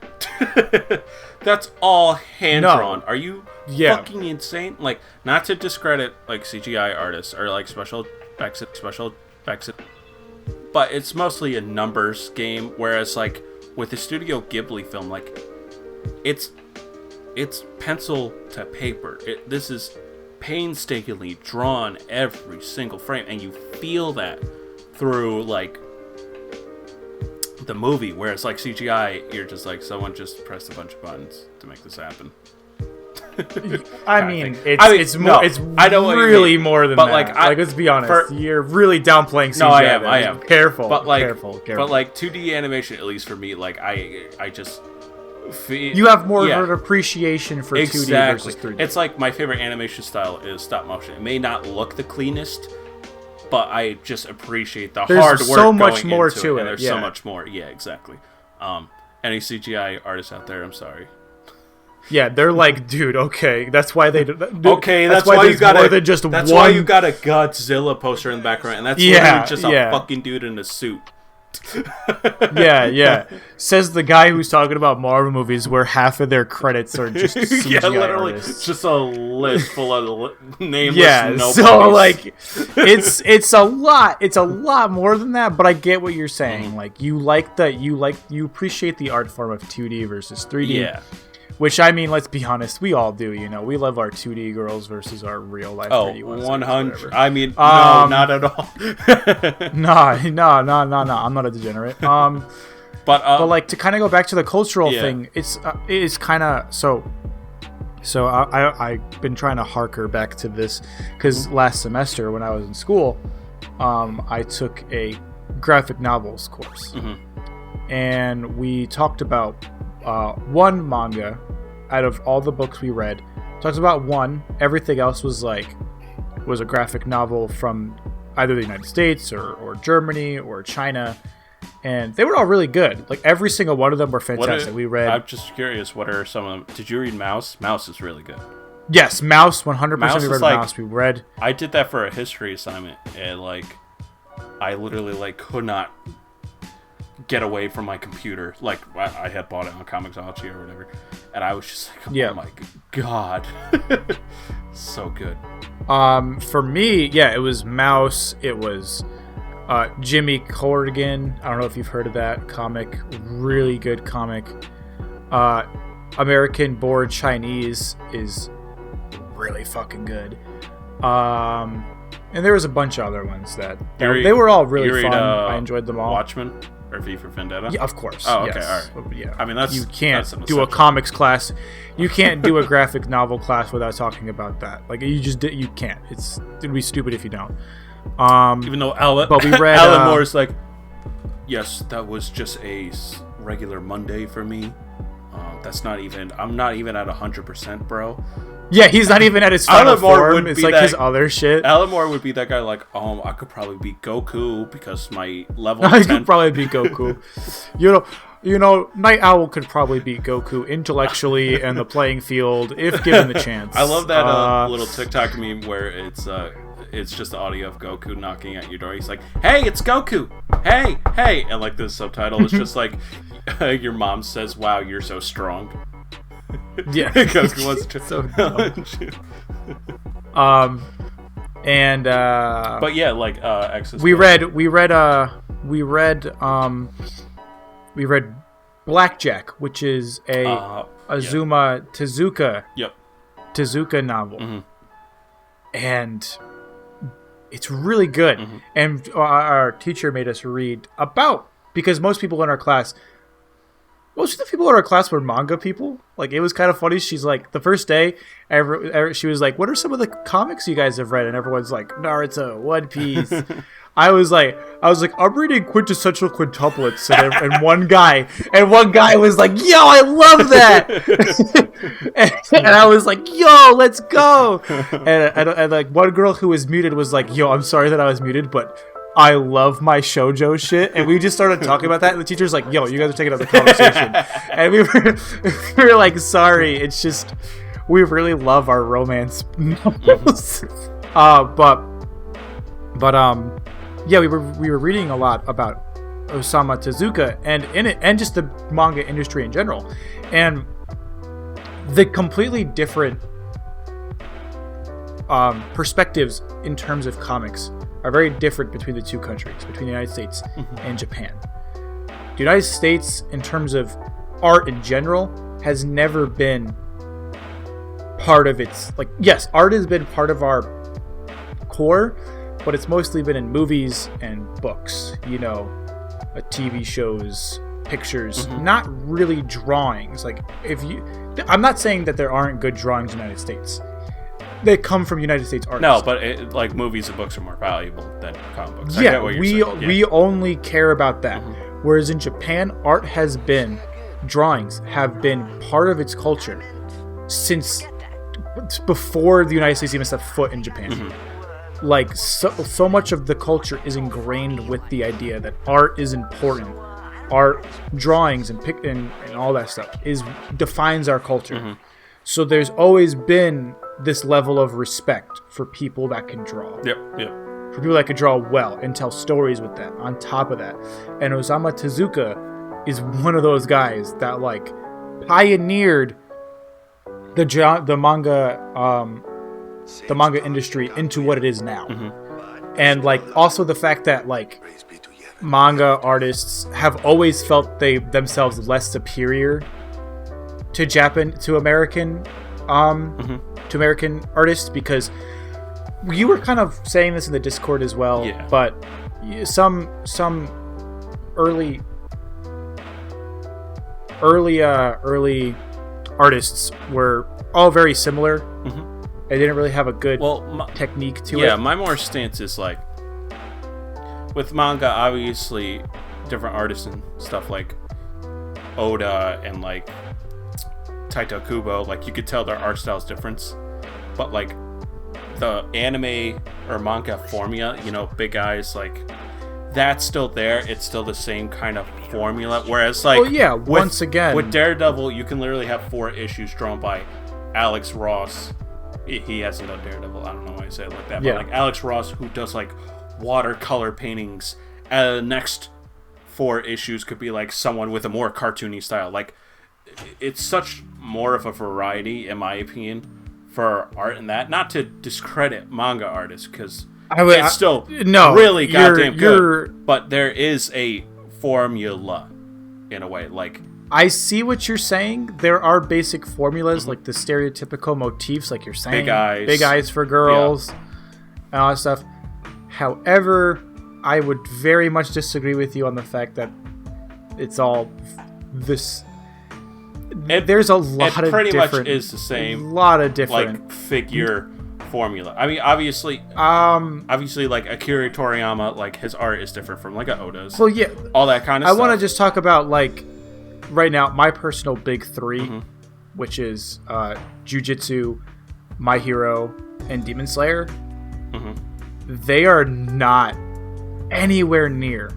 That's all hand-drawn. Are you fucking insane? Like, not to discredit, like, CGI artists or, like, special effects, but it's mostly a numbers game, whereas, like, with the Studio Ghibli film, like, it's pencil to paper. This is painstakingly drawn every single frame, and you feel that through, like, the movie, whereas like CGI, you're just like, someone just pressed a bunch of buttons to make this happen. I mean, it's really more than that. Like, let's be honest, you're really downplaying CGI. No, I am. Careful, but like, careful. But like 2D animation, at least for me, like I just feel, you have more of an appreciation for 2D versus 3D. It's like my favorite animation style is stop motion. It may not look the cleanest, but I just appreciate the hard work. There's so much more to it. And there's so much more. Yeah, exactly. Any CGI artists out there, I'm sorry. Yeah, they're like, dude, okay, that's why they. Okay, that's why you got more than just that's one. Why you got a Godzilla poster in the background, and that's literally just a fucking dude in a suit. yeah. Says the guy who's talking about Marvel movies where half of their credits are just CGI literally artists. Just a list full of nameless. Nobodies. So like, it's a lot. It's a lot more than that. But I get what you're saying. Like, you appreciate the art form of 2D versus 3D. Yeah. Which, I mean, let's be honest, we all do, you know. We love our 2D girls versus our real life 3D ones. 100. I mean, no, not at all. No, I'm not a degenerate. But like, to kind of go back to the cultural thing, it's kind of so I've been trying to harker back to this because last semester when I was in school, I took a graphic novels course, and we talked about one manga out of all the books we read. Talked about one. Everything else was a graphic novel from either the United States or Germany or China, and they were all really good. Like every single one of them were fantastic. We read. I'm just curious. What are some of them? Did you read Mouse? Mouse is really good. Yes, Mouse. 100%. Mouse We read is like, Mouse. We read. I did that for a history assignment, and like, I literally like could not get away from my computer. Like I had bought it on Comixology or whatever, and I was just like, oh my god, so good. For me, it was Mouse. It was Jimmy Corrigan. I don't know if you've heard of that comic. Really good comic. American Born Chinese is really fucking good. And there was a bunch of other ones that they were all really fun. I enjoyed them all. Watchmen or V for Vendetta? Yeah, of course. Oh, okay, yes. all right. Yeah. I mean, you can't do a comics class. You can't do a graphic novel class without talking about that. Like you can't. It'd be stupid if you don't. Even though Alan Moore's like, yes, that was just a regular Monday for me. That's not even. I'm not even at 100%, bro. Yeah, he's not even at his final form. It's like his other shit. Alan Moore would be that guy like, I could probably be Goku because my level I could probably be Goku. You know, Night Owl could probably beat Goku intellectually and the playing field if given the chance. I love that little TikTok meme where it's just the audio of Goku knocking at your door. He's like, "Hey, it's Goku. Hey, hey," and like the subtitle is just like, your mom says, "Wow, you're so strong." Yeah, Goku was so dumb. But yeah, like X's we read Blackjack, which is a Azuma Tezuka Tezuka novel, and it's really good. And our teacher made us read because most people in our class were manga people. Like, it was kind of funny. She's like, the first day, she was like, "What are some of the comics you guys have read?" And everyone's like, "Naruto, One Piece." I was like, "I'm reading Quintessential Quintuplets," and one guy was like, "Yo, I love that," and I was like, "Yo, let's go!" And like one girl who was muted was like, "Yo, I'm sorry that I was muted, but I love my shoujo shit," and we just started talking about that, and the teacher's like, "Yo, you guys are taking up the conversation," and we were like, "Sorry, it's just we really love our romance novels." Yeah, we were reading a lot about Osamu Tezuka and just the manga industry in general, and the completely different perspectives in terms of comics are very different between the two countries, between the United States and Japan. The United States, in terms of art in general, has never been part of its, like, yes, art has been part of our core, but it's mostly been in movies and books, TV shows, pictures, not really drawings. Like, I'm not saying that there aren't good drawings in the United States. They come from United States artists. No, but like movies and books are more valuable than comic books. Yeah, we only care about that. Whereas in Japan, drawings have been part of its culture since before the United States even set foot in Japan. Like, so much of the culture is ingrained with the idea that art is important. Art, drawings, and all that stuff defines our culture. So there's always been this level of respect for people that can draw. Yep. For people that can draw well and tell stories with that. On top of that, and Osamu Tezuka is one of those guys that like pioneered the manga industry into what it is now. And like also the fact that like manga artists have always felt themselves less superior to American artists, because you were kind of saying this in the Discord as well, but some early artists were all very similar. They didn't really have a good technique to it. Yeah, my more stance is like, with manga, obviously different artists and stuff like Oda and like Taito Kubo, like you could tell their art style's different, but like the anime or manga formula, you know, big eyes, like that's still there. It's still the same kind of formula. Whereas, like, once again, with Daredevil, you can literally have 4 issues drawn by Alex Ross. He hasn't done Daredevil. I don't know why I say it like that. But like Alex Ross, who does like watercolor paintings. The next 4 issues could be like someone with a more cartoony style. Like, it's such more of a variety, in my opinion, for art and that. Not to discredit manga artists, because it's still really goddamn good. But there is a formula, in a way. Like, I see what you're saying. There are basic formulas, like the stereotypical motifs, like you're saying. Big eyes for girls, and all that stuff. However, I would very much disagree with you on the fact that it's all this. There's a lot of pretty different. Much is the same. A lot of different like figure formula. I mean, obviously, like Akira Toriyama, like his art is different from like Oda's. Well, yeah, all that kind of stuff. I want to just talk about like right now my personal big 3, which is Jujutsu, My Hero, and Demon Slayer. They are not anywhere near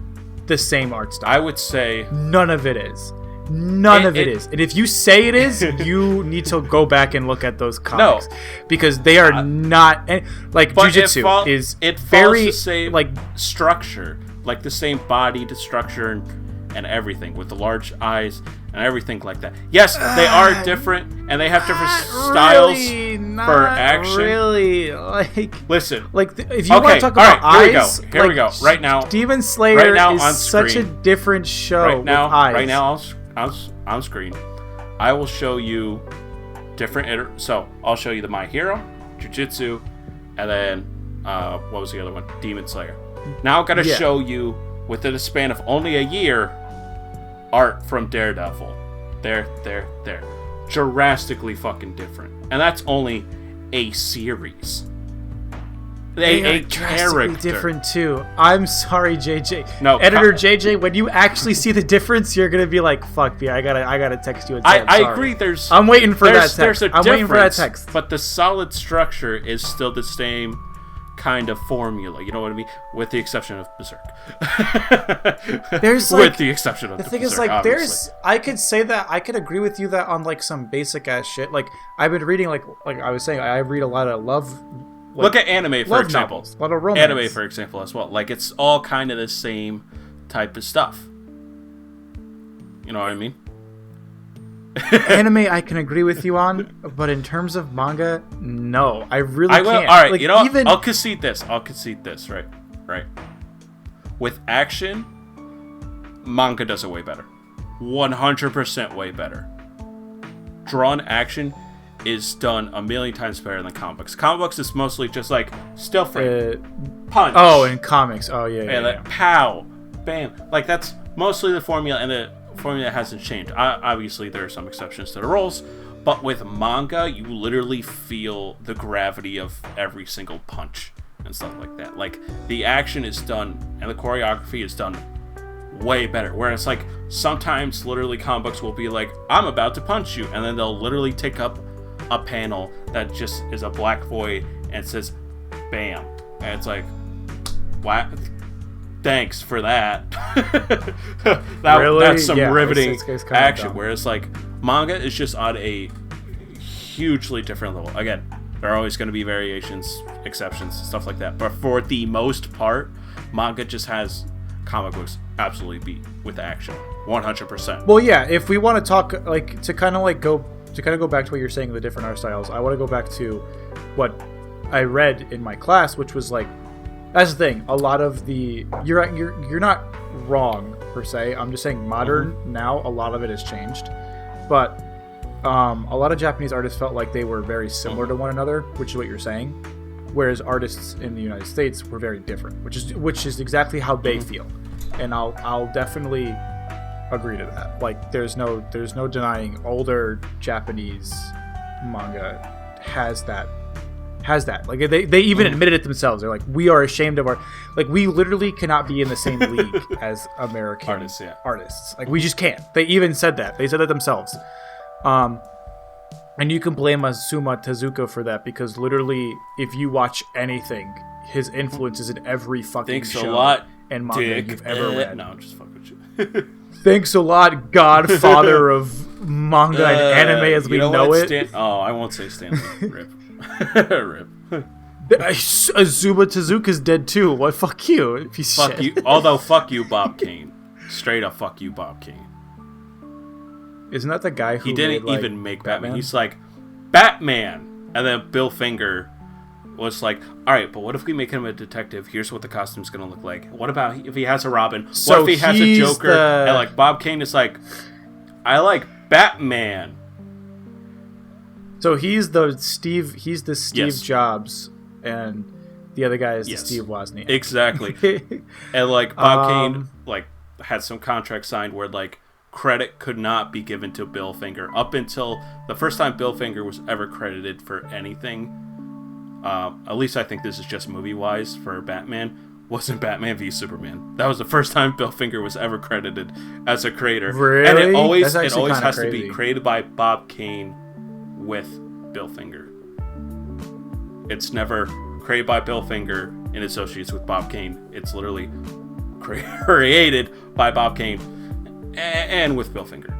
the same art style. I would say none of it is. None of it is. And if you say it is, you need to go back and look at those comics. No. Because they are not like Jujutsu is very the same like structure, like the same body to structure and everything, with the large eyes and everything like that. Yes, they are different, and they have different styles for action. Really, like listen, like if you want to talk about eyes, here we go. Right now, Demon Slayer is such a different show. Right now, eyes. on screen, I will show you different. So I'll show you the My Hero, Jujutsu, and then what was the other one? Demon Slayer. Now I'm gonna show you, within a span of only a year, art from Daredevil. They're drastically fucking different, and that's only a series. They are drastically different too. I'm sorry, JJ. No, editor JJ. When you actually see the difference, you're gonna be like, "Fuck me! I gotta text you." And say, I agree. I'm waiting for that text. I'm waiting for that text. But the solid structure is still the same kind of formula. You know what I mean? With the exception of Berserk. There's like, with the exception of the thing Berserk, is like obviously. I could say that I could agree with you that on like some basic ass shit. Like I've been reading like I was saying, I read a lot of love. Like, look at anime, for example. Novels, a lot of romance. Anime, for example, as well. Like, it's all kind of the same type of stuff. You know what I mean? Anime, I can agree with you on, but in terms of manga, no. I really can't. All right, like, you know what? I'll concede this, right? Right. With action, manga does it way better. 100% way better. Drawn action is done a million times better than comic books. Comic books is mostly just like still frame, punch. Oh, in comics. Oh, yeah. Like, pow, bam. Like, that's mostly the formula, and the formula hasn't changed. Obviously, there are some exceptions to the rules, but with manga, you literally feel the gravity of every single punch and stuff like that. Like, the action is done, and the choreography is done way better. Whereas, like, sometimes literally comic books will be like, I'm about to punch you, and then they'll literally take up a panel that just is a black void and says bam, and it's like, what? Thanks for that. Really? That's some riveting it's action. dumb. Whereas like manga is just on a hugely different level. Again, there are always going to be variations, exceptions, stuff like that, but for the most part, manga just has comic books absolutely beat with action 100%. Well, yeah, if we want to talk like to kind of go back to what you're saying, the different art styles, I want to go back to what I read in my class, which was like, that's the thing. A lot of the you're not wrong per se. I'm just saying modern now. A lot of it has changed, but a lot of Japanese artists felt like they were very similar to one another, which is what you're saying. Whereas artists in the United States were very different, which is exactly how they feel, and I'll definitely agree to that. Like, there's no denying older Japanese manga has that. Like, they even admitted it themselves. They're like, we are ashamed of our, like, we literally cannot be in the same league as American artists. Like, we just can't. They even said that. They said that themselves. And you can blame Asuma Tezuka for that, because literally, if you watch anything, his influence is in every fucking Thanks show a lot, and manga you've ever read. No, I'm just fucking with you. Thanks a lot, godfather of manga and anime as we know it. I won't say Stanley. Rip. Rip. Azuma Tezuka's dead too. What? Fuck you. Fuck you. Although, fuck you, Bob Kane. Straight up, fuck you, Bob Kane. Isn't that the guy who he didn't made, even make Batman? He's like, Batman! And then Bill Finger was like, alright, but what if we make him a detective? Here's what the costume's gonna look like. What about if he has a Robin? So what if he has a Joker? And like, Bob Kane is like, I like Batman. So he's the Steve Yes. Jobs, and the other guy is the Yes. Steve Wozniak. Exactly. And like, Bob Kane like had some contract signed where like credit could not be given to Bill Finger up until the first time Bill Finger was ever credited for anything. At least I think this is just movie-wise for Batman. Wasn't Batman v Superman. That was the first time Bill Finger was ever credited as a creator. Really? And it always has crazy. to be created by Bob Kane with Bill Finger. It's never created by Bill Finger in associates with Bob Kane. It's literally created by Bob Kane and with Bill Finger.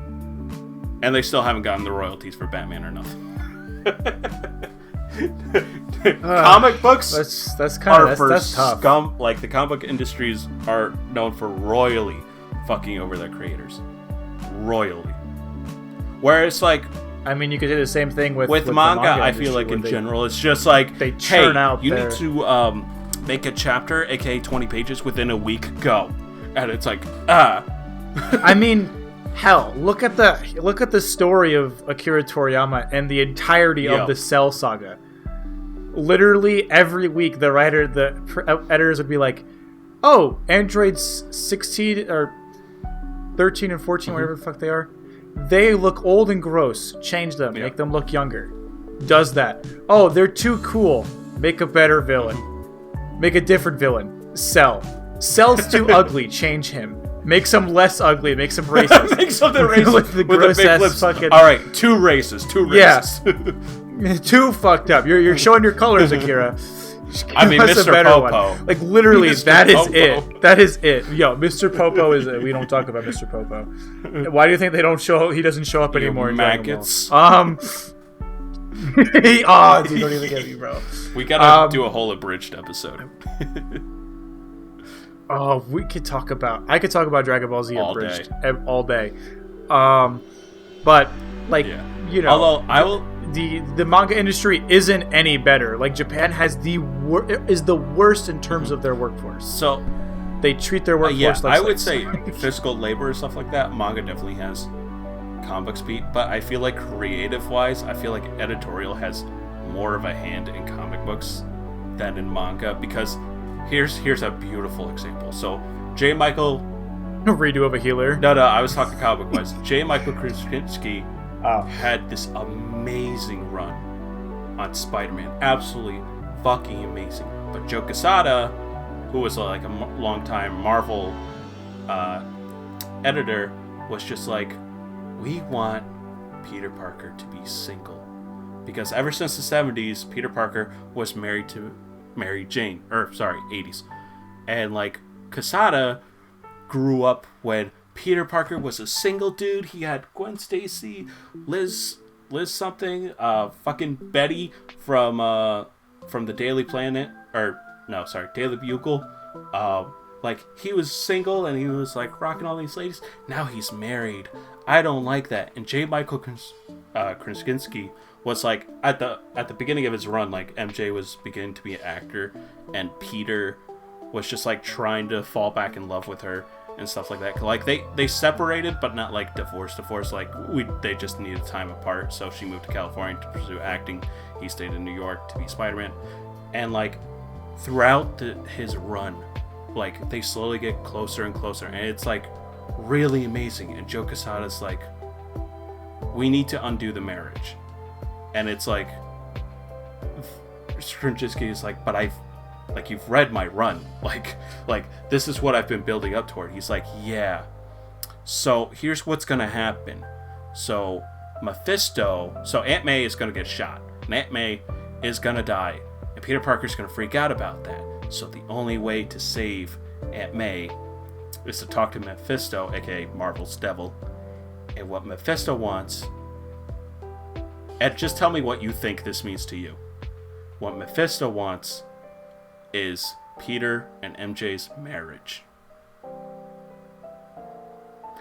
And they still haven't gotten the royalties for Batman or nothing. Comic books that's kind of that's tough. Scum. Like, the comic book industries are known for royally fucking over their creators. Royally. Where it's like, I mean, you could do the same thing with manga. The I feel like in general, it's just like, they churn out you need to make a chapter, aka 20 pages, within a week. Go, and it's like, I mean, hell, look at the story of Akira Toriyama and the entirety of the Cell Saga. Literally every week, the editors would be like, "Oh, androids 16 or 13 and 14, whatever the fuck they are, they look old and gross. Change them, make them look younger." Does that? Oh, they're too cool. Make a better villain. Make a different villain. Cell's too ugly. Change him. Make some less ugly. Make some racist. Make something racist with the gross ass lips. Fucking... All right, two races. Yeah. Too fucked up. You're showing your colors, Akira. I mean, Mr. Popo. One. Like, literally, Mr. that is Popo. it. That is it. Yo, Mr. Popo is it. We don't talk about Mr. Popo. Why do you think he doesn't show up anymore in maggots. Dragon Ball? Dude, don't even get me, bro. We gotta do a whole abridged episode. I could talk about Dragon Ball Z abridged all day. But like, you know, although I will, the manga industry isn't any better. Like, Japan has is the worst in terms of their workforce. So they treat their workforce like I would say physical labor and stuff like that. Manga definitely has comic books beat, but I feel like creative wise, I feel like editorial has more of a hand in comic books than in manga, because here's a beautiful example. So J. Michael redo of a healer. No, I was talking comic book wise. J. Michael Krasinski had this amazing run on Spider-Man, absolutely fucking amazing. But Joe Quesada, who was like a long-time Marvel editor, was just like, we want Peter Parker to be single, because ever since the 70s, Peter Parker was married to Mary Jane, 80s, and like Quesada grew up when Peter Parker was a single dude. He had Gwen Stacy, Liz something, fucking Betty from the Daily Planet, Daily Bugle. Like, he was single and he was like rocking all these ladies. Now he's married. I don't like that. And J. Michael Krasinski was like, at the beginning of his run, like, MJ was beginning to be an actor, and Peter was just like trying to fall back in love with her and stuff like that. Like, they separated, but not like divorced. Like, they just needed time apart. So she moved to California to pursue acting. He stayed in New York to be Spider-Man. And like, throughout his run, like, they slowly get closer and closer, and it's like really amazing. And Joe Quesada's like, we need to undo the marriage. And it's like, Krasinski is like, but you've read my run. Like this is what I've been building up toward. He's like, yeah. So here's what's gonna happen. So Mephisto, so Aunt May is going to get shot, and Aunt May is going to die, and Peter Parker's going to freak out about that. So the only way to save Aunt May is to talk to Mephisto, aka Marvel's devil. And what Mephisto wants, Ed, just tell me what you think this means to you. What Mephisto wants is Peter and MJ's marriage.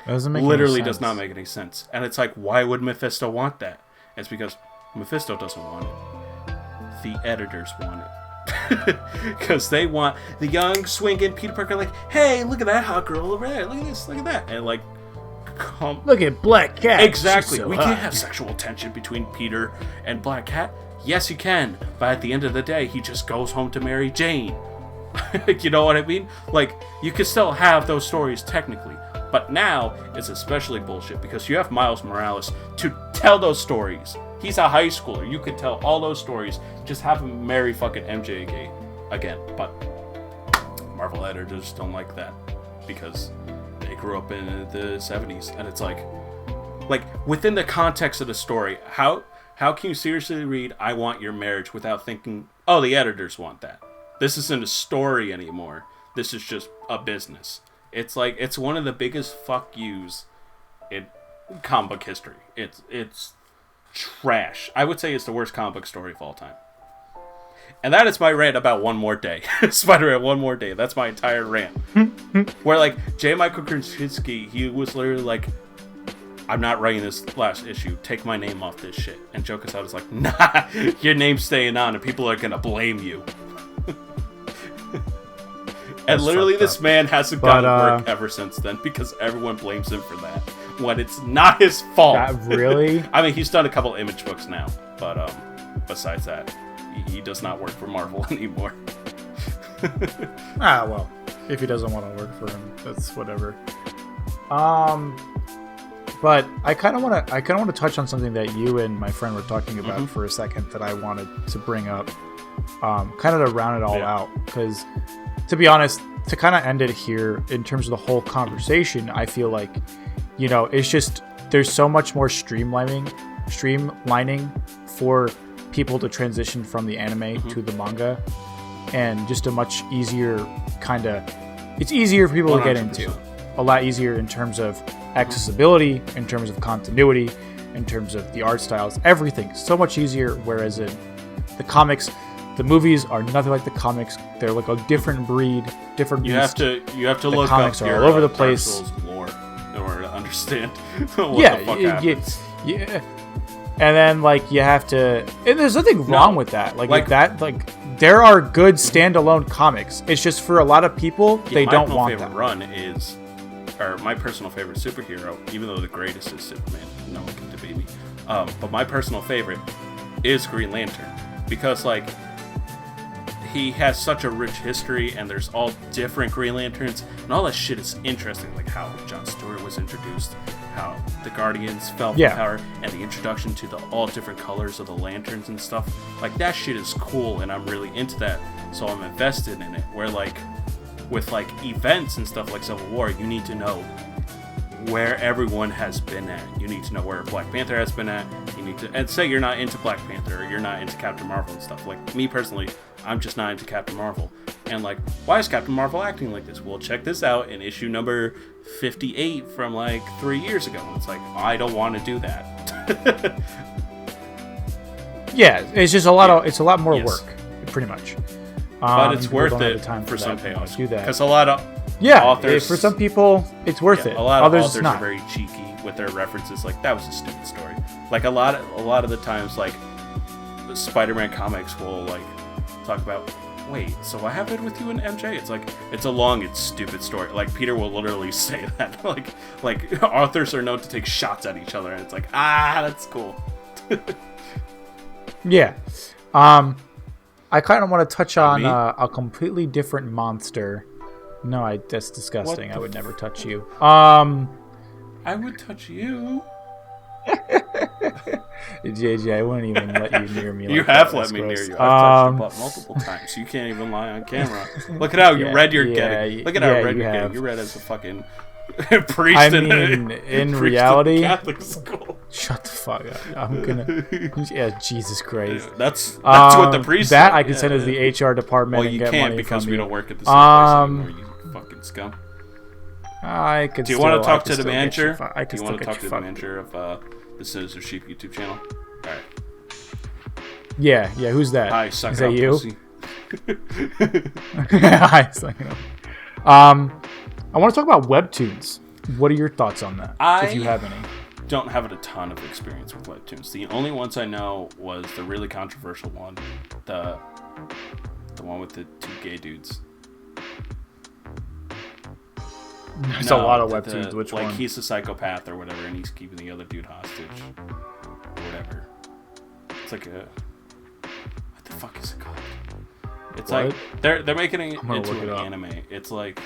Doesn't make Literally any sense. does not make any sense. And it's like, why would Mephisto want that? It's because Mephisto doesn't want it. The editors want it. Because they want the young, swinging Peter Parker, like, hey, look at that hot girl over there. Look at this, look at that. And like, look at Black Cat. exactly. So We hot. can't have sexual tension between Peter and Black Cat. Yes, you can. But at the end of the day, he just goes home to Mary Jane. You know what I mean? Like, you could still have those stories technically. But now, it's especially bullshit because you have Miles Morales to tell those stories. He's a high schooler. You could tell all those stories. Just have him marry fucking MJ again. But Marvel editors don't like that because they grew up in the 70s. And it's like within the context of the story, how can you seriously read I Want Your Marriage without thinking, oh, the editors want that? This isn't a story anymore. This is just a business. It's like, it's one of the biggest fuck yous in comic book history. It's trash. I would say it's the worst comic book story of all time. And that is my rant about One More Day. Spider-Man One More Day. That's my entire rant. Where, like, J. Michael Krasinski, he was literally like, I'm not writing this last issue. Take my name off this shit. And Joe Quesada was like, nah, your name's staying on and people are going to blame you. And literally this man hasn't gotten work ever since then because everyone blames him for that when it's not his fault. Really? I mean, he's done a couple Image books now, but besides that, he does not work for Marvel anymore. Well, if he doesn't want to work for him, that's whatever. But I kind of want to touch on something that you and my friend were talking about for a second that I wanted to bring up, kind of to round it all out, because to be honest, to kind of end it here in terms of the whole conversation, I feel like, you know, it's just there's so much more streamlining for people to transition from the anime to the manga, and just a much easier it's easier for people 100%. To get into, a lot easier in terms of accessibility, in terms of continuity, in terms of the art styles, everything so much easier. Whereas in the comics, the movies are nothing like the comics. They're like a different breed, different beast. You have to the look comics up are your, all over the Dark place. Souls lore in order to understand what the fuck happens. Yeah. And then like you have to, and there's nothing wrong with that. Like that, like there are good standalone comics. It's just for a lot of people, they don't want that. My favorite run is, or my personal favorite superhero, even though the greatest is Superman. No one can debate me. But my personal favorite is Green Lantern because like, he has such a rich history, and there's all different Green Lanterns, and all that shit is interesting, like how Jon Stewart was introduced, how the Guardians fell from power, and the introduction to the all different colors of the lanterns and stuff. Like, that shit is cool, and I'm really into that, so I'm invested in it. Where, like, with, like, events and stuff like Civil War, you need to know where everyone has been at. You need to know where Black Panther has been at. You need to, and say you're not into Black Panther, or you're not into Captain Marvel and stuff. Like, me personally, I'm just not into Captain Marvel. And like, why is Captain Marvel acting like this? Well, check this out in issue number 58 from like 3 years ago. It's like, I don't want to do that. Yeah, it's just a lot more work, pretty much. But it's worth it for some payoffs. Do that because a lot of authors, for some people, it's worth it. A lot Others, of authors not. are very cheeky with their references. Like, that was a stupid story. Like a lot of the times, like the Spider-Man comics will like talk about, wait, so what happened with you and MJ? It's like, it's a long and stupid story. Like, Peter will literally say that. like authors are known to take shots at each other, and it's like, that's cool. Yeah. I kind of want to touch on a completely different monster. No, that's disgusting. I would never touch you. I would touch you. JJ, I wouldn't even let you near me. You have let me near you. I've touched your butt multiple times. You can't even lie on camera. Look at how red you're getting. Look at how red you're getting. You're red as a fucking priest. I mean, in reality, Catholic school. Shut the fuck up. I'm gonna. Yeah, Jesus Christ. That's what the priest that said. I can send as the HR department. Well, you and get can't money because from we you. don't work at the same place anymore. You fucking scum. I could. Do you want to talk to the manager? Do you want to talk to the manager of the Sinister Sheep YouTube channel? All right. Yeah. Who's that? Hi, suck Is it that up, you? pussy. Hi, suck it up. I want to talk about webtoons. What are your thoughts on that? If you have any. Don't have a ton of experience with webtoons. The only ones I know was the really controversial one, the one with the two gay dudes. There's a lot of webtoons. Which one? Like he's a psychopath or whatever, and he's keeping the other dude hostage or whatever. It's like a what the fuck is it called? It's what? like they're making it into an anime. It's like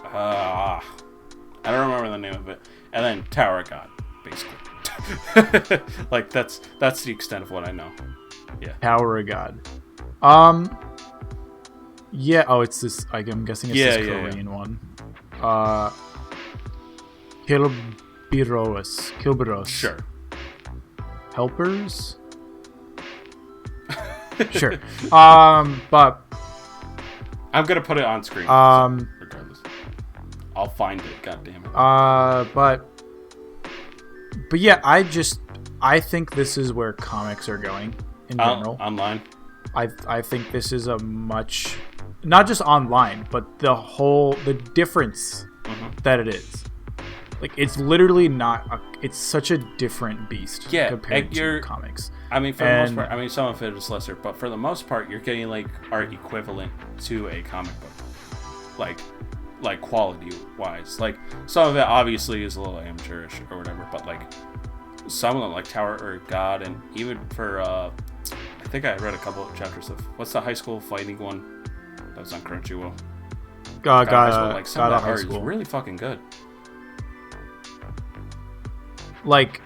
I don't remember the name of it. And then Tower of God, basically. Like that's the extent of what I know. Yeah. Tower of God. Yeah. Oh, it's this. I'm guessing it's this Korean one. Kilberos. Sure. Helpers. Sure. But I'm gonna put it on screen. Regardless, I'll find it. God damn it. But yeah, I think this is where comics are going in general. Online. I think this is a much, not just online, but the difference that it is. Like it's literally not. It's such a different beast compared to comics. I mean, for the most part, some of it is lesser, but for the most part, you're getting like art equivalent to a comic book, like quality wise. Like some of it obviously is a little amateurish or whatever, but like some of them, like Tower of God, and even for I think I read a couple of chapters of what's the high school fighting one that was on Crunchyroll. God like some of that art is really fucking good. Like,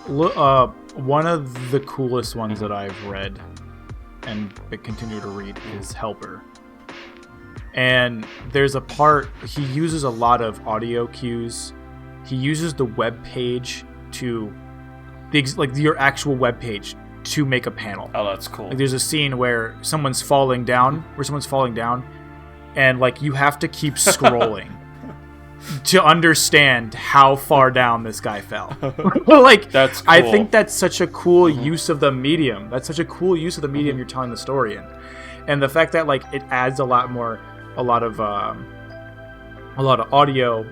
one of the coolest ones that I've read and continue to read is Helper. And there's a part, he uses a lot of audio cues. He uses the web page to, your actual web page to make a panel. Oh, that's cool. Like, there's a scene where someone's falling down, and like you have to keep scrolling to understand how far down this guy fell. Like, that's cool. I think that's such a cool use of the medium. That's such a cool use of the medium you're telling the story in, and the fact that like it adds a lot of audio,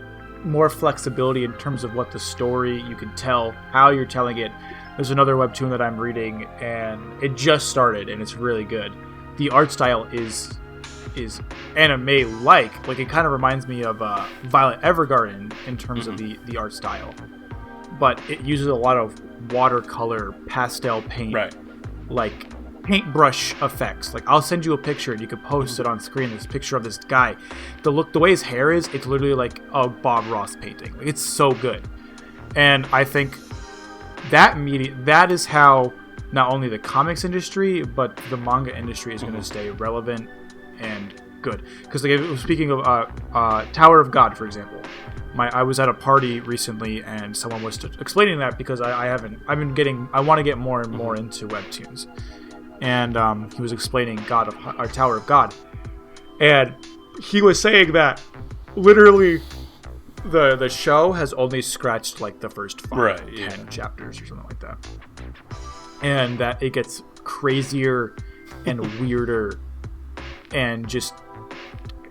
more flexibility in terms of what the story you can tell, how you're telling it. There's another webtoon that I'm reading, and it just started, and it's really good. The art style is anime-like. Like, it kind of reminds me of Violet Evergarden in terms of the art style. But it uses a lot of watercolor, pastel paint, like paintbrush effects. Like, I'll send you a picture, and you can post it on screen, this picture of this guy. The way his hair is, it's literally like a Bob Ross painting. Like, it's so good. And I think that is how not only the comics industry, but the manga industry is going to stay relevant and good. Because like, speaking of Tower of God, for example, I was at a party recently, and someone was explaining that because I want to get more and more into webtoons, and he was explaining Tower of God, and he was saying that literally the show has only scratched like the first 10 chapters or something like that, and that it gets crazier and weirder and just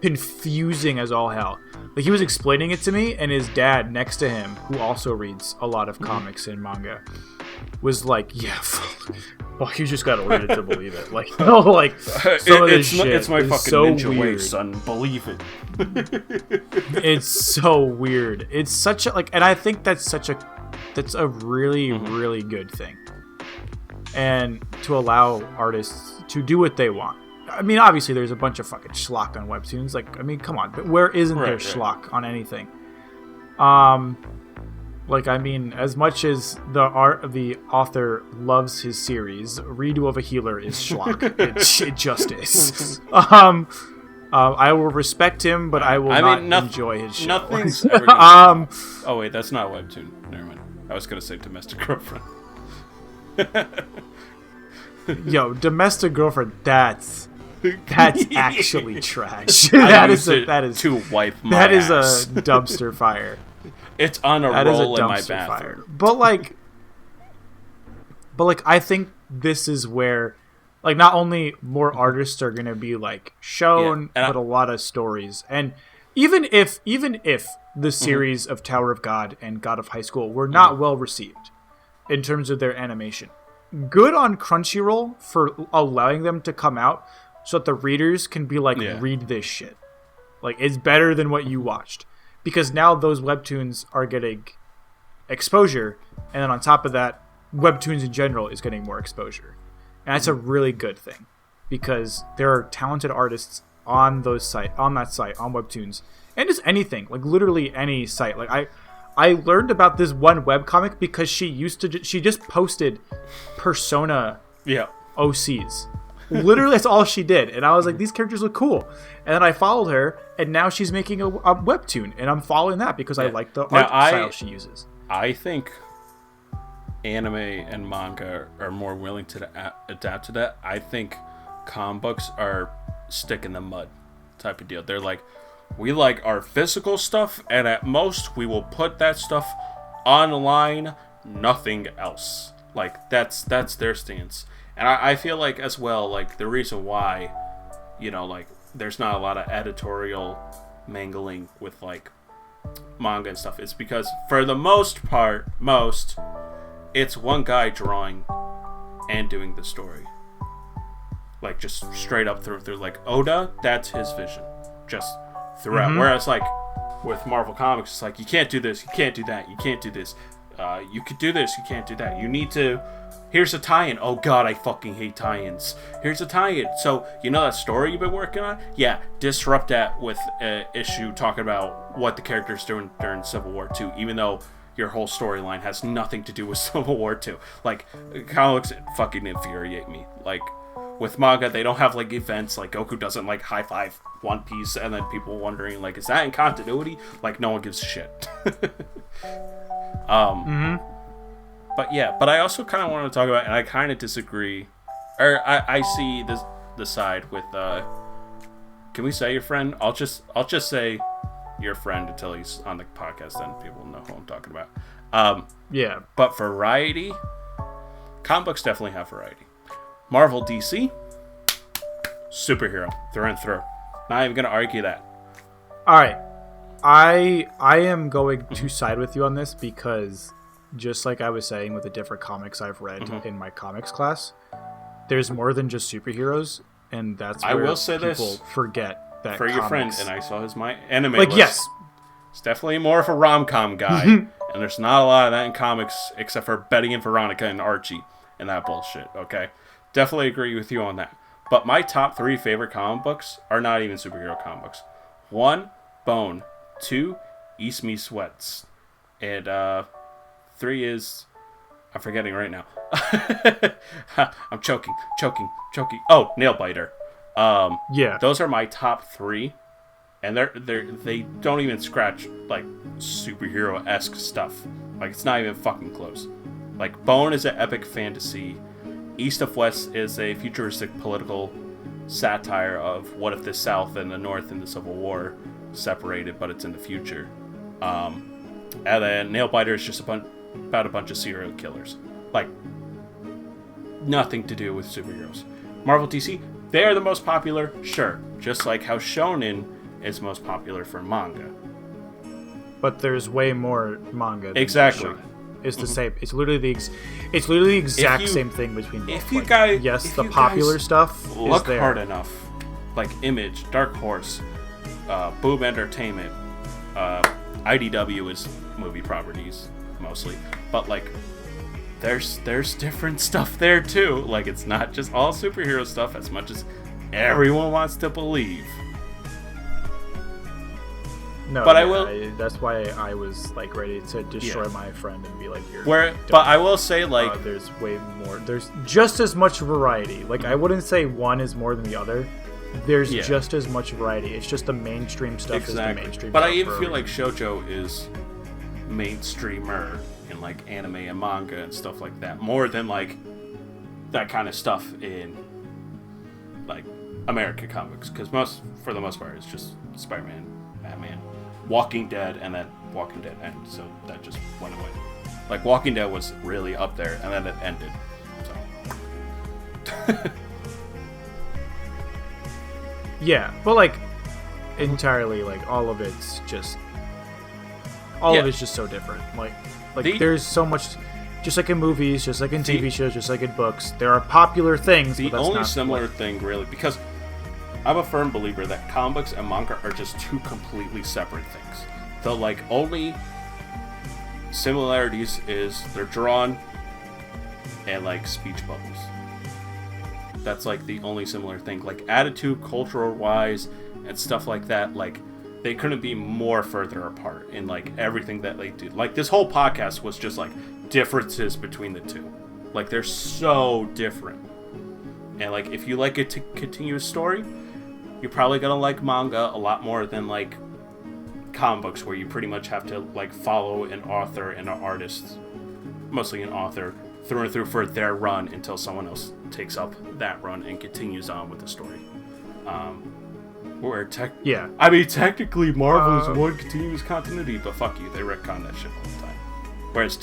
confusing as all hell. Like, he was explaining it to me, and his dad next to him, who also reads a lot of comics and manga, was like, "Yeah, well, you just gotta read it to believe it." Like, no, like some of this shit it's my fucking so ninja weird. way, son. Believe it. It's so weird. It's such a and I think that's a really really good thing, and to allow artists to do what they want. I mean, obviously, there's a bunch of fucking schlock on webtoons. Like, I mean, come on, but where isn't there schlock on anything? Like, I mean, as much as the author loves his series, Redo of a Healer is schlock. It just is. I will respect him, but I will not enjoy his show. Nothing's ever gonna... Oh wait, that's not a webtoon. Never mind. I was gonna say domestic girlfriend. Yo, domestic girlfriend. That's actually trash. that is to wipe my that is ass. a dumpster fire. It's on a That is a roll in my dumpster bathroom. fire. But like, I think this is where, like, not only more artists are gonna be like shown, but a lot of stories. And even if the series of Tower of God and God of High School were not well received in terms of their animation, good on Crunchyroll for allowing them to come out so that the readers can be like, read this shit. Like, it's better than what you watched. Because now those webtoons are getting exposure, and then on top of that, webtoons in general is getting more exposure. And that's a really good thing, because there are talented artists on that site, on Webtoons, and just anything, like literally any site. Like I learned about this one webcomic because she just posted Persona OCs. Literally, that's all she did. And I was like, these characters look cool. And then I followed her, and now she's making a webtoon, and I'm following that because I like the art style she uses. I think anime and manga are more willing to adapt to that. I think comic books are stick in the mud type of deal. They're like, we like our physical stuff, and at most we will put that stuff online, nothing else. Like, that's their stance. And I feel like, as well, like, the reason why, you know, like, there's not a lot of editorial mangling with, like, manga and stuff is because, for the most part, it's one guy drawing and doing the story. Like, just straight up through. Like, Oda, that's his vision. Just throughout. Mm-hmm. Whereas, like, with Marvel Comics, it's like, you can't do this, you can't do that, you can't do this. You could do this, you can't do that. You need to... Here's a tie-in. Oh god, I fucking hate tie-ins. Here's a tie-in. So, you know that story you've been working on? Yeah, disrupt that with an issue talking about what the character's doing during Civil War II, even though your whole storyline has nothing to do with Civil War II. Like, comics fucking infuriate me. Like, with manga, they don't have, like, events. Like, Goku doesn't, like, high-five One Piece, and then people wondering, like, is that in continuity? Like, no one gives a shit. But yeah, but I also kind of want to talk about, and I kind of disagree, or I see the side with, can we say your friend? I'll just say your friend until he's on the podcast, then people know who I'm talking about. Yeah. But variety, comic books definitely have variety. Marvel, DC, superhero, through and through. Not even going to argue that. All right. I am going to side with you on this because... just like I was saying with the different comics I've read in my comics class, there's more than just superheroes, and that's where I will say people forget that for comics... your friend, and I saw his anime like, list. Yes, it's definitely more of a rom-com guy, and there's not a lot of that in comics except for Betty and Veronica and Archie and that bullshit, okay? Definitely agree with you on that. But my top 3 favorite comic books are not even superhero comic books. 1, Bone. 2, East Me Sweats. And 3 is... I'm forgetting right now. I'm choking. Oh, Nailbiter. yeah. Those are my top 3. And they don't even scratch, like, superhero-esque stuff. Like, it's not even fucking close. Like, Bone is an epic fantasy. East of West is a futuristic political satire of what if the South and the North in the Civil War separated, but it's in the future. And then Nailbiter is just about a bunch of serial killers. Like, nothing to do with superheroes. Marvel, DC, they are the most popular, sure. Just like how Shonen is most popular for manga. But there's way more manga than exactly. Shonen. It's the same. It's literally the exact same thing between both. If you like, guys, yes, the popular stuff look is there. hard enough, like Image, Dark Horse, Boom Entertainment, IDW is movie properties mostly, but like there's different stuff there too. Like, it's not just all superhero stuff as much as everyone wants to believe. No, but yeah, I will. That's why I was like ready to destroy my friend and be like, "You're." But I will say, like, there's way more. There's just as much variety. Like, I wouldn't say one is more than the other. There's just as much variety. It's just the mainstream stuff is the mainstream. But stuff I even feel like shoujo is mainstreamer in like anime and manga and stuff like that, more than like that kind of stuff in like American comics, because for the most part it's just Spider-Man, Batman, Walking Dead, and then Walking Dead ended, so that just went away. Like Walking Dead was really up there, and then it ended. So yeah, but like entirely, like all of it's just so different. Like there's so much, just like in movies, just like in TV shows, just like in books. There are popular things. The but that's only not similar thing, really, because I'm a firm believer that comic books and manga are just two completely separate things. The like only similarities is they're drawn and like speech bubbles. That's like the only similar thing. Like attitude, cultural wise, and stuff like that. Like they couldn't be more further apart in like everything that they do. Like this whole podcast was just like differences between the two. Like they're so different. And like if you like a continuous story, you're probably gonna like manga a lot more than like comic books, where you pretty much have to like follow an author and an artist, mostly an author, through and through for their run until someone else takes up that run and continues on with the story. I mean, technically Marvel is one continuous continuity, but fuck you, they retcon that shit all the time. Whereas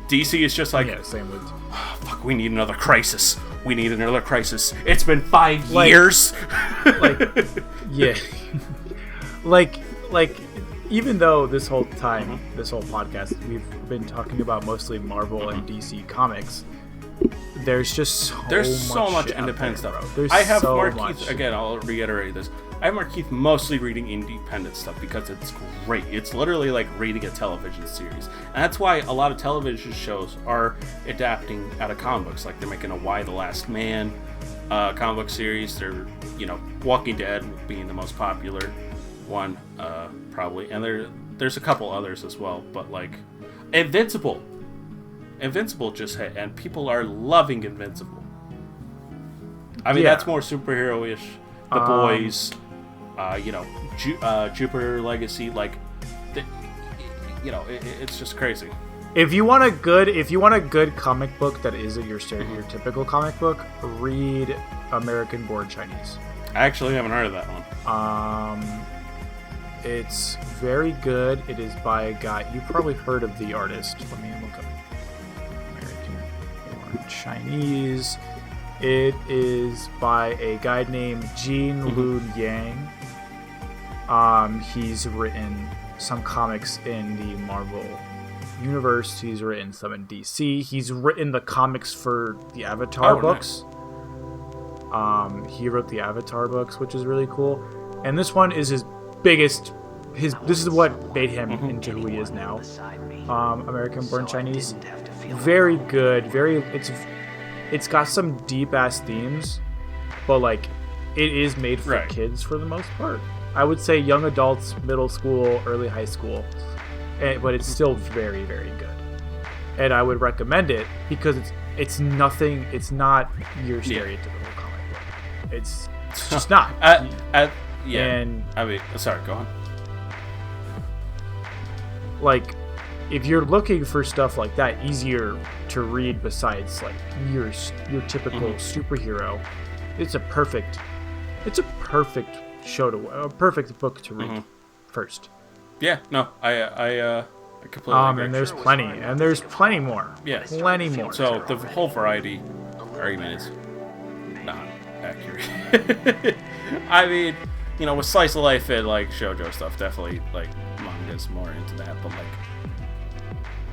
DC is just like, same with. Oh, fuck, we need another crisis. We need another crisis. It's been 5 years. Like, even though this whole time, this whole podcast, we've been talking about mostly Marvel and DC comics, there's so much independent there, stuff. There's I have so Markeith, much. again, I'll reiterate this. I have Markeith mostly reading independent stuff because it's great. It's literally like reading a television series. And that's why a lot of television shows are adapting out of comic books. Like they're making a Y the Last Man comic book series. They're, Walking Dead being the most popular one, probably. And there's a couple others as well. But like Invincible just hit, and people are loving Invincible. I mean, that's more superhero-ish. The Boys, Jupiter Legacy, like, it's just crazy. If you want a good comic book that isn't your stereotypical comic book, read American Born Chinese. I actually haven't heard of that one. It's very good. It is by a guy. You've probably heard of the artist. Let me look up American Born Chinese. It is by a guy named Jean Lun Yang. He's written some comics in the Marvel universe. He's written some in DC. He's written the comics for the Avatar books. Nice. He wrote the Avatar books, which is really cool. And this one is his biggest. This is what made him into who he is now. American Born Chinese. Very good. It's got some deep ass themes, but like it is made for kids for the most part. I would say young adults, middle school, early high school, but it's still very, very good. And I would recommend it because it's nothing. It's not your stereotypical comic book. It's just not. And I mean, sorry, go on. Like, if you're looking for stuff like that, easier to read besides like your typical superhero, it's a perfect book to read first. Yeah, no, I completely agree. And there's plenty more. Yes, plenty more. So the whole variety argument is not accurate. I mean, with slice of life and like shoujo stuff, definitely like manga's more into that, but like.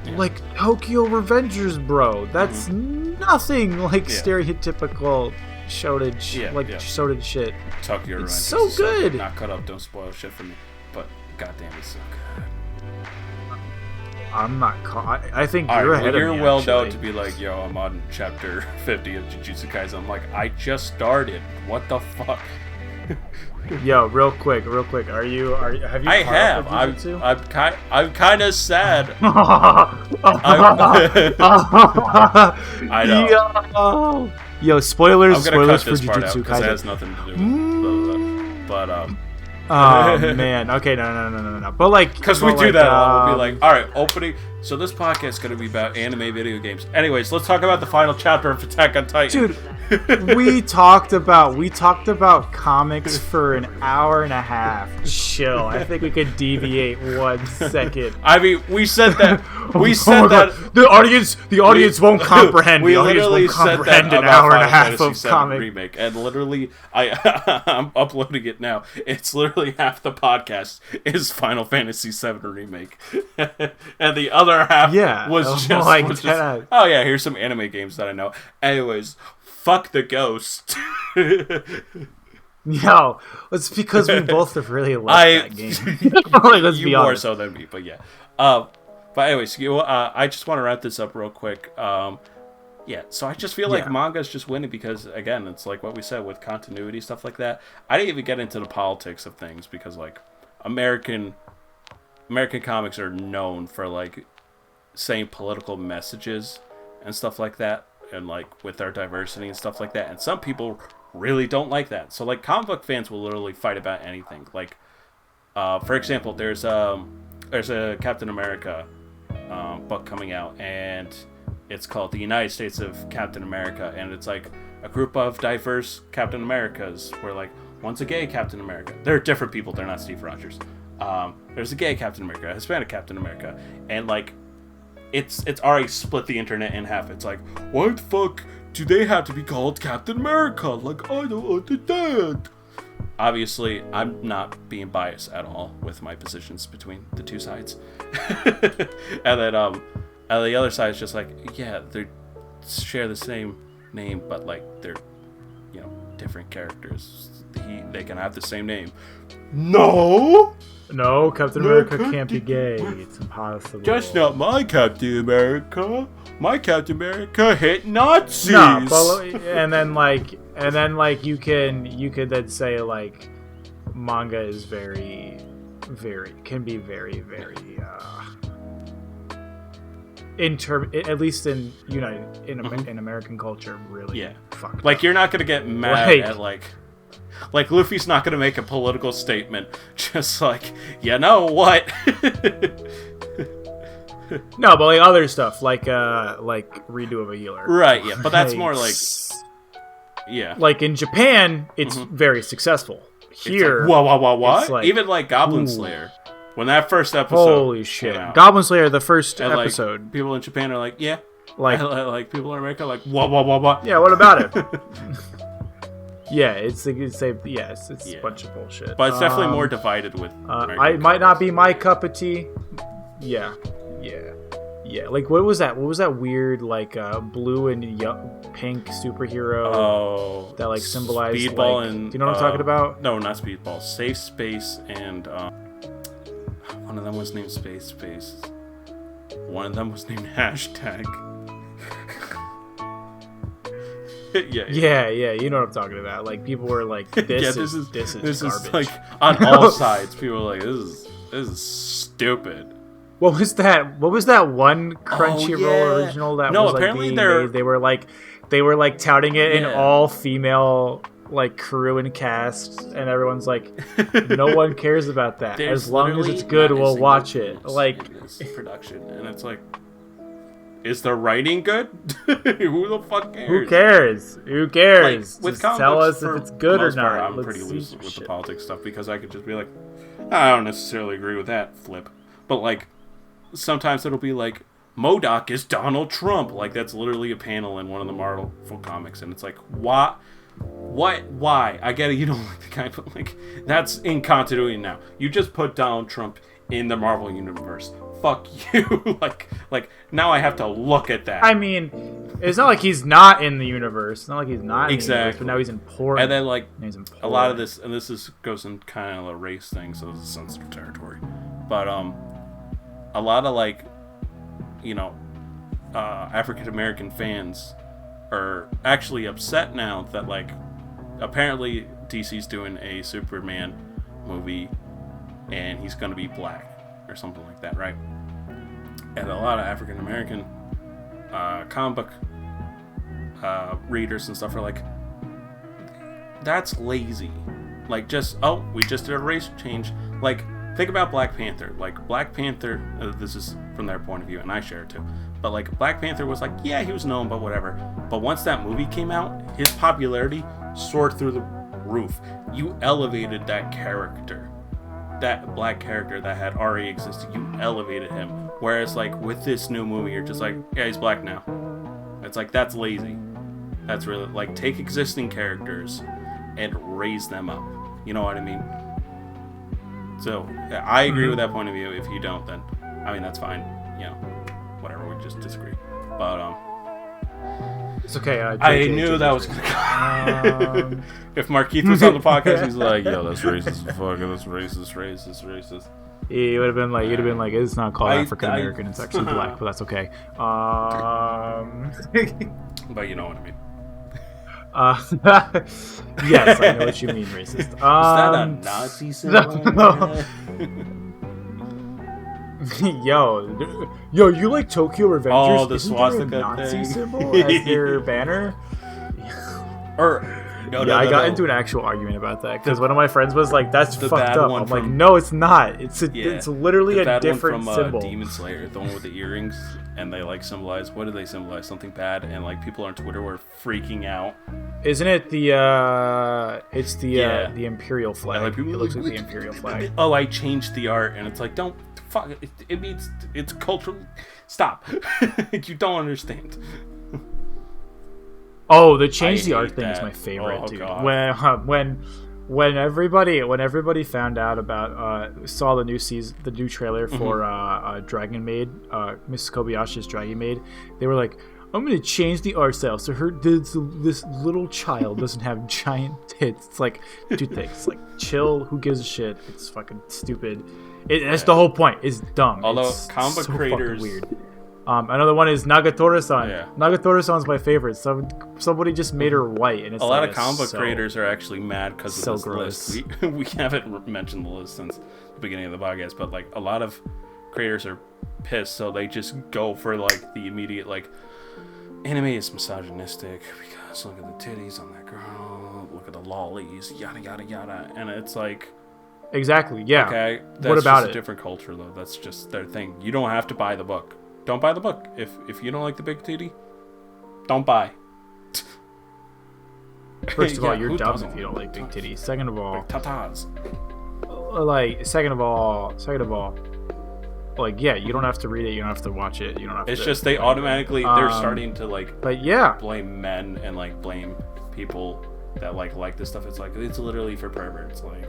Yeah. Like Tokyo Revengers, bro. That's nothing like stereotypical shonen shonen shit. Tokyo Revengers. It's so good. Not cut up. Don't spoil shit for me. But goddamn, it's so good. I'm not. I think you're ahead of me. You're well known to be like, yo, I'm on chapter 50 of Jujutsu Kaisen. I'm like, I just started. What the fuck? Yo, real quick. Have you? I have. I'm kind of sad. I know. Yo, spoilers. I'm gonna cut for this part out Jujutsu because it Kaisen. has nothing to do with But oh man. Okay. No. But like, because we do that a lot. We'll be like, all right, opening. So this podcast is going to be about anime video games. Anyways, let's talk about the final chapter of Attack on Titan. Dude, we talked about comics for an hour and a half. Chill. I think we could deviate 1 second. I mean, we said that. We said that the audience won't comprehend. We the audience literally won't comprehend said that an hour and a Final half Fantasy of VII comic. remake, and literally, I'm uploading it now. It's literally half the podcast is Final Fantasy VII remake, and the other half was just oh yeah, here's some anime games that I know. Anyways, fuck the ghost. No, it's because we both have really liked that game. Like, let's be honest. More so than me, but yeah. But anyways, I just want to wrap this up real quick. Yeah, so I just feel like manga's just winning because, again, it's like what we said with continuity, stuff like that. I didn't even get into the politics of things because, like, American comics are known for, like, saying political messages and stuff like that, and, like, with their diversity and stuff like that. And some people really don't like that. So, like, comic book fans will literally fight about anything. Like, for example, there's a Captain America book coming out, and it's called The United States of Captain America, and it's like a group of diverse Captain Americas where, like, one's a gay Captain America. They're different people, they're not Steve Rogers. There's a gay Captain America, a Hispanic Captain America, and, like, it's already split the internet in half. It's like, why the fuck do they have to be called Captain America? Like, I don't understand. Obviously, I'm not being biased at all with my positions between the two sides. And then, and the other side is just like, yeah, they share the same name, but, like, they're, you know, different characters. They can have the same name. No, Captain America can't be gay. It's impossible. That's not my Captain America. My Captain America hit Nazis. No, but, and then you could then say, like, manga is can be very at least in in American culture, really fucked like up. You're not gonna get mad at like Luffy's not gonna make a political statement, just like, you know what? No, but like other stuff, like redo of a healer, right? Yeah, but that's more like, like in Japan, it's very successful. Here, it's like, what? Like, even like Goblin Slayer, when that first episode, holy shit, Goblin Slayer, the first episode, like, people in Japan are like, yeah, like people in America are like, what? Yeah, what about it? Yeah, it's a bunch of bullshit. But it's definitely more divided with. I might not be my cup of tea. Yeah. Like, what was that? What was that weird, like, blue and pink superhero? Oh, that, like, symbolized Speedball, like, and do you know what I'm talking about? No, not Speedball. Safe Space, and one of them was named Space. One of them was named Hashtag. Yeah, you know what I'm talking about. Like, people were like, this is garbage. Is like on all sides. People were like, this is stupid. What was that one Crunchyroll original that was, like, apparently they were like touting it in all female, like, crew and cast, and everyone's like, no one cares about that. As long as it's good, we'll watch it. Like, production, and it's like, is the writing good? Who the fuck cares? Who cares? Like, with just tell us for if it's good or not. I'm pretty loose with the politics stuff because I could just be like, I don't necessarily agree with that flip, but, like, sometimes it'll be like, MODOK is Donald Trump. Like, that's literally a panel in one of the Marvel comics, and it's like, what? Why? I get it, you don't like the guy, but, like, that's in continuity now. You just put Donald Trump in the Marvel universe. Fuck you. like now I have to look at that. I mean, it's not like he's not in the universe. It's not like he's not in the universe, but now he's important. And then, like, a lot of this, and this goes in kind of a race thing, so this is sensitive territory. But a lot of, like, you know, African American fans are actually upset now that, like, apparently DC's doing a Superman movie and he's gonna be black or something like that, right? And a lot of African American comic book readers and stuff are like, that's lazy. Like, we just did a race change. Like, think about Black Panther. Like, Black Panther, this is from their point of view, and I share it too. But, like, Black Panther was like, yeah, he was known, but whatever. But once that movie came out, his popularity soared through the roof. You elevated that character. That black character that had already existed. You elevated him. Whereas, like, with this new movie, you're just like, yeah, he's black now. It's like, that's lazy. That's really, like, take existing characters and raise them up. You know what I mean? So, I agree with that point of view. If you don't, then, I mean, that's fine. You know, whatever, we just disagree. But, it's okay. I knew that was gonna come. If Markeith was on the podcast, he's like, yo, that's racist. Fucking, that's racist. He would have been like, it's not called African American, it's actually black, but that's okay. But you know what I mean. Yes, I know what you mean, racist. Is that a Nazi symbol? No. Yo, you like Tokyo Revengers? Oh, the Isn't swastika there a Nazi thing? symbol as their banner? I got into an actual argument about that because one of my friends was like, "That's fucked up." I'm like, "No, it's not. It's literally a different symbol." Demon Slayer, the one with the earrings, and they like symbolize. What do they symbolize? Something bad, and like people on Twitter were freaking out. Isn't it the the Imperial flag? Like, people it looks like the Imperial flag. Oh, I changed the art, and it's like, don't fuck it. It means it's cultural. Stop. You don't understand. Oh, the change the art thing is my favorite, dude. God. When everybody found out about saw the new trailer for Dragon Maid, Mrs. Kobayashi's Dragon Maid, they were like, I'm gonna change the art style so this little child doesn't have giant tits. It's like, dude, thanks. Like, chill. Who gives a shit? It's fucking stupid. That's the whole point. It's dumb. Although it's comic book creators, weird. Another one is Nagatoro-san. Yeah. Nagatoro-san's my favorite. Somebody just made her white, and it's a lot of comic book creators are actually mad because of this gross. list. We haven't mentioned the list since the beginning of the podcast, but like a lot of creators are pissed, so they just go for like the immediate like, anime is misogynistic because look at the titties on that girl, look at the lollies, yada yada yada, and it's like, exactly, yeah. Okay, that's what about just a different culture though. That's just their thing. You don't have to buy the book. Don't buy the book. If you don't like the big titty, don't buy. First of all, you're dumb if you don't like big titties. Second of all, tatas. Second of all, like, yeah, you don't have to read it. You don't have to watch it. You don't have to. It's just they automatically they're starting to like. But yeah, blame men and like blame people that like this stuff. It's like it's literally for perverts, like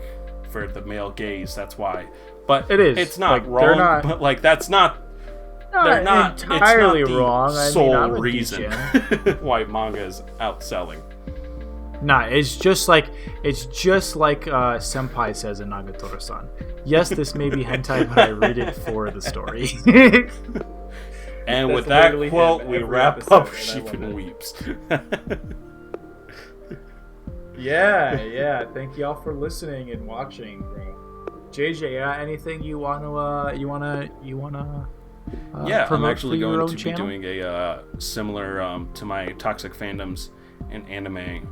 for the male gaze. That's why. But it is. It's not like, wrong. But like that's not. They're not entirely it's not the wrong. Sole reason why manga is outselling. Nah, it's just like Senpai says in Nagatoro-san. Yes, this may be hentai, but I read it for the story. And with that quote, we wrap up Sheep and Weebs. Yeah. Thank y'all for listening and watching, bro. JJ, anything you wanna? Yeah, I'm actually going to channel? be doing a similar to my Toxic Fandoms and Anime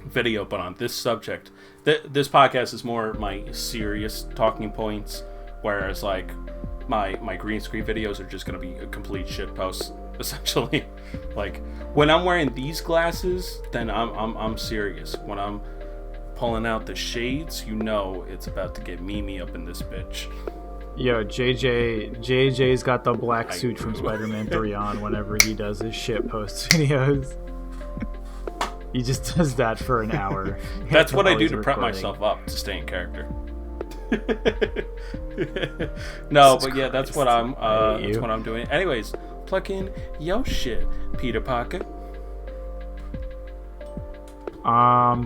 video, but on this subject. This podcast is more my serious talking points, whereas like my green screen videos are just going to be a complete shit post, essentially. Like when I'm wearing these glasses, then I'm serious. When I'm pulling out the shades, you know it's about to get Mimi up in this bitch. Yo, JJ's got the black suit from Spider-Man 3 on whenever he does his shit post videos. He just does that for an hour. That's what I do to prep myself up to stay in character. No, but yeah, that's what I'm doing. Anyways, plug in yo shit, Peter Parker.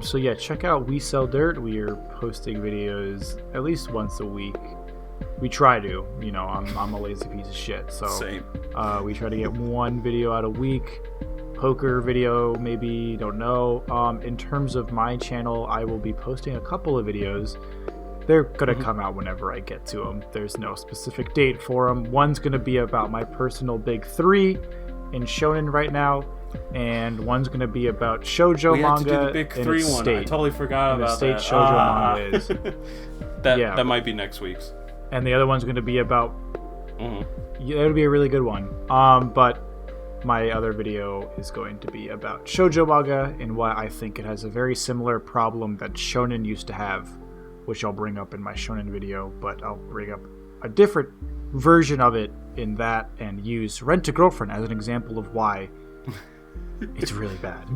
So yeah, check out We Sell Dirt. We are posting videos at least once a week. We try to, you know, I'm a lazy piece of shit, so same. We try to get one video out a week. Poker video, maybe, don't know. In terms of my channel, I will be posting a couple of videos. They're gonna come out whenever I get to them. There's no specific date for them. One's gonna be about my personal big 3 in Shonen right now, and one's gonna be about shoujo manga to do the big 3 one. I totally forgot about that. Shoujo manga is. that might be next week's. And the other one's going to be about. Mm-hmm. Yeah, it'll be a really good one. But my other video is going to be about shoujo manga and why I think it has a very similar problem that shonen used to have, which I'll bring up in my shonen video. But I'll bring up a different version of it in that and use Rent a Girlfriend as an example of why it's really bad.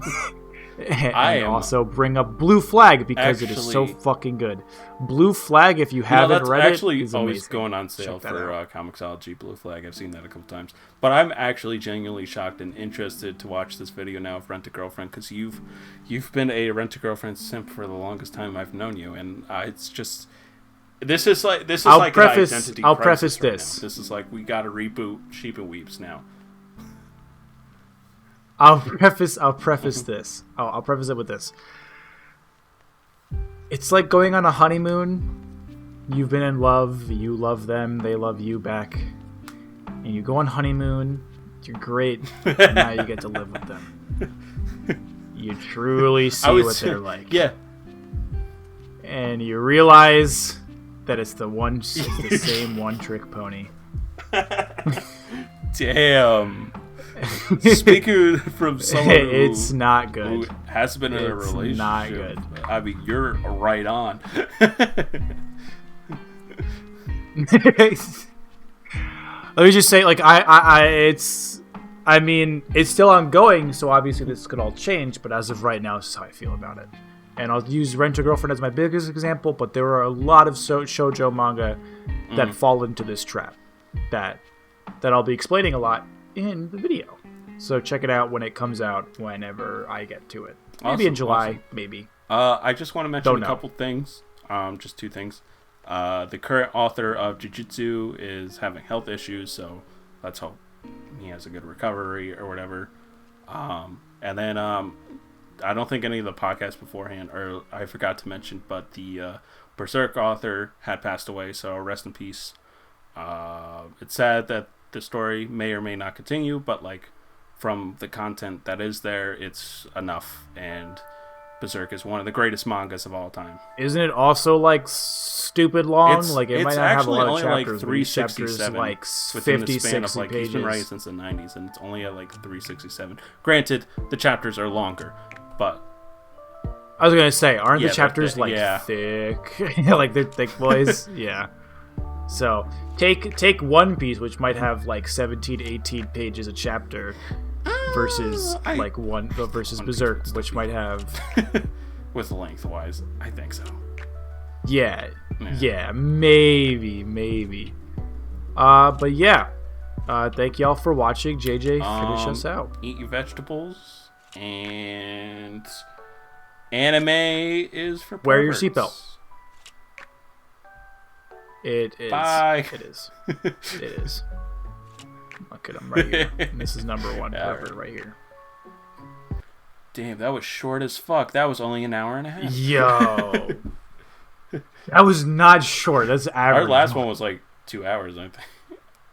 And also bring up Blue Flag because it is so fucking good. Blue Flag, if you haven't read it, is always amazing. Going on sale for Comixology. Blue Flag, I've seen that a couple times. But I'm actually genuinely shocked and interested to watch this video now of Rent a Girlfriend because you've been a Rent a Girlfriend simp for the longest time I've known you, and it's just this is like an identity crisis. I'll preface right this. Now. This is like we got to reboot Sheep and Weebs now. I'll preface this. I'll preface it with this. It's like going on a honeymoon. You've been in love. You love them. They love you back. And you go on honeymoon. You're great. And now you get to live with them. You truly see what they're like. Yeah. And you realize that it's the same one-trick pony. Damn. Speaking from someone it's not good. Who has been in a relationship, not good. I mean, you're right on. Let me just say, like, it's still ongoing, so obviously this could all change, but as of right now, this is how I feel about it. And I'll use Rent a Girlfriend as my biggest example, but there are a lot of shoujo manga that fall into this trap that I'll be explaining a lot in the video. So check it out when it comes out, whenever I get to it. Maybe in July, maybe. I just want to mention a couple things. Just two things. The current author of Jujutsu is having health issues, so let's hope he has a good recovery or whatever. And then I don't think any of the podcasts beforehand, or I forgot to mention, but the Berserk author had passed away, so rest in peace. It's sad that the story may or may not continue, but like from the content that is there, it's enough. And Berserk is one of the greatest mangas of all time. Isn't it also like stupid long? It's might not have a lot of chapters. Like 367 like within 50, the span 60 of like pages. he's been writing since the 90s, and it's only at like 367. Granted, the chapters are longer, but I was gonna say, aren't the chapters thick? Like they're thick boys. Yeah. So take One Piece, which might have like 17, 18 pages a chapter, versus versus Berserk, which might have with lengthwise. I think so. Yeah, maybe. But yeah, thank y'all for watching. JJ, finish us out. Eat your vegetables, and anime is for perverts. Wear your seatbelt. It is. Bye. It is. It is. Look at him right here. This is number one pervert right here. Damn, that was short as fuck. That was only an hour and a half. Yo. That was not short. That's average. Our last one was like 2 hours, I think.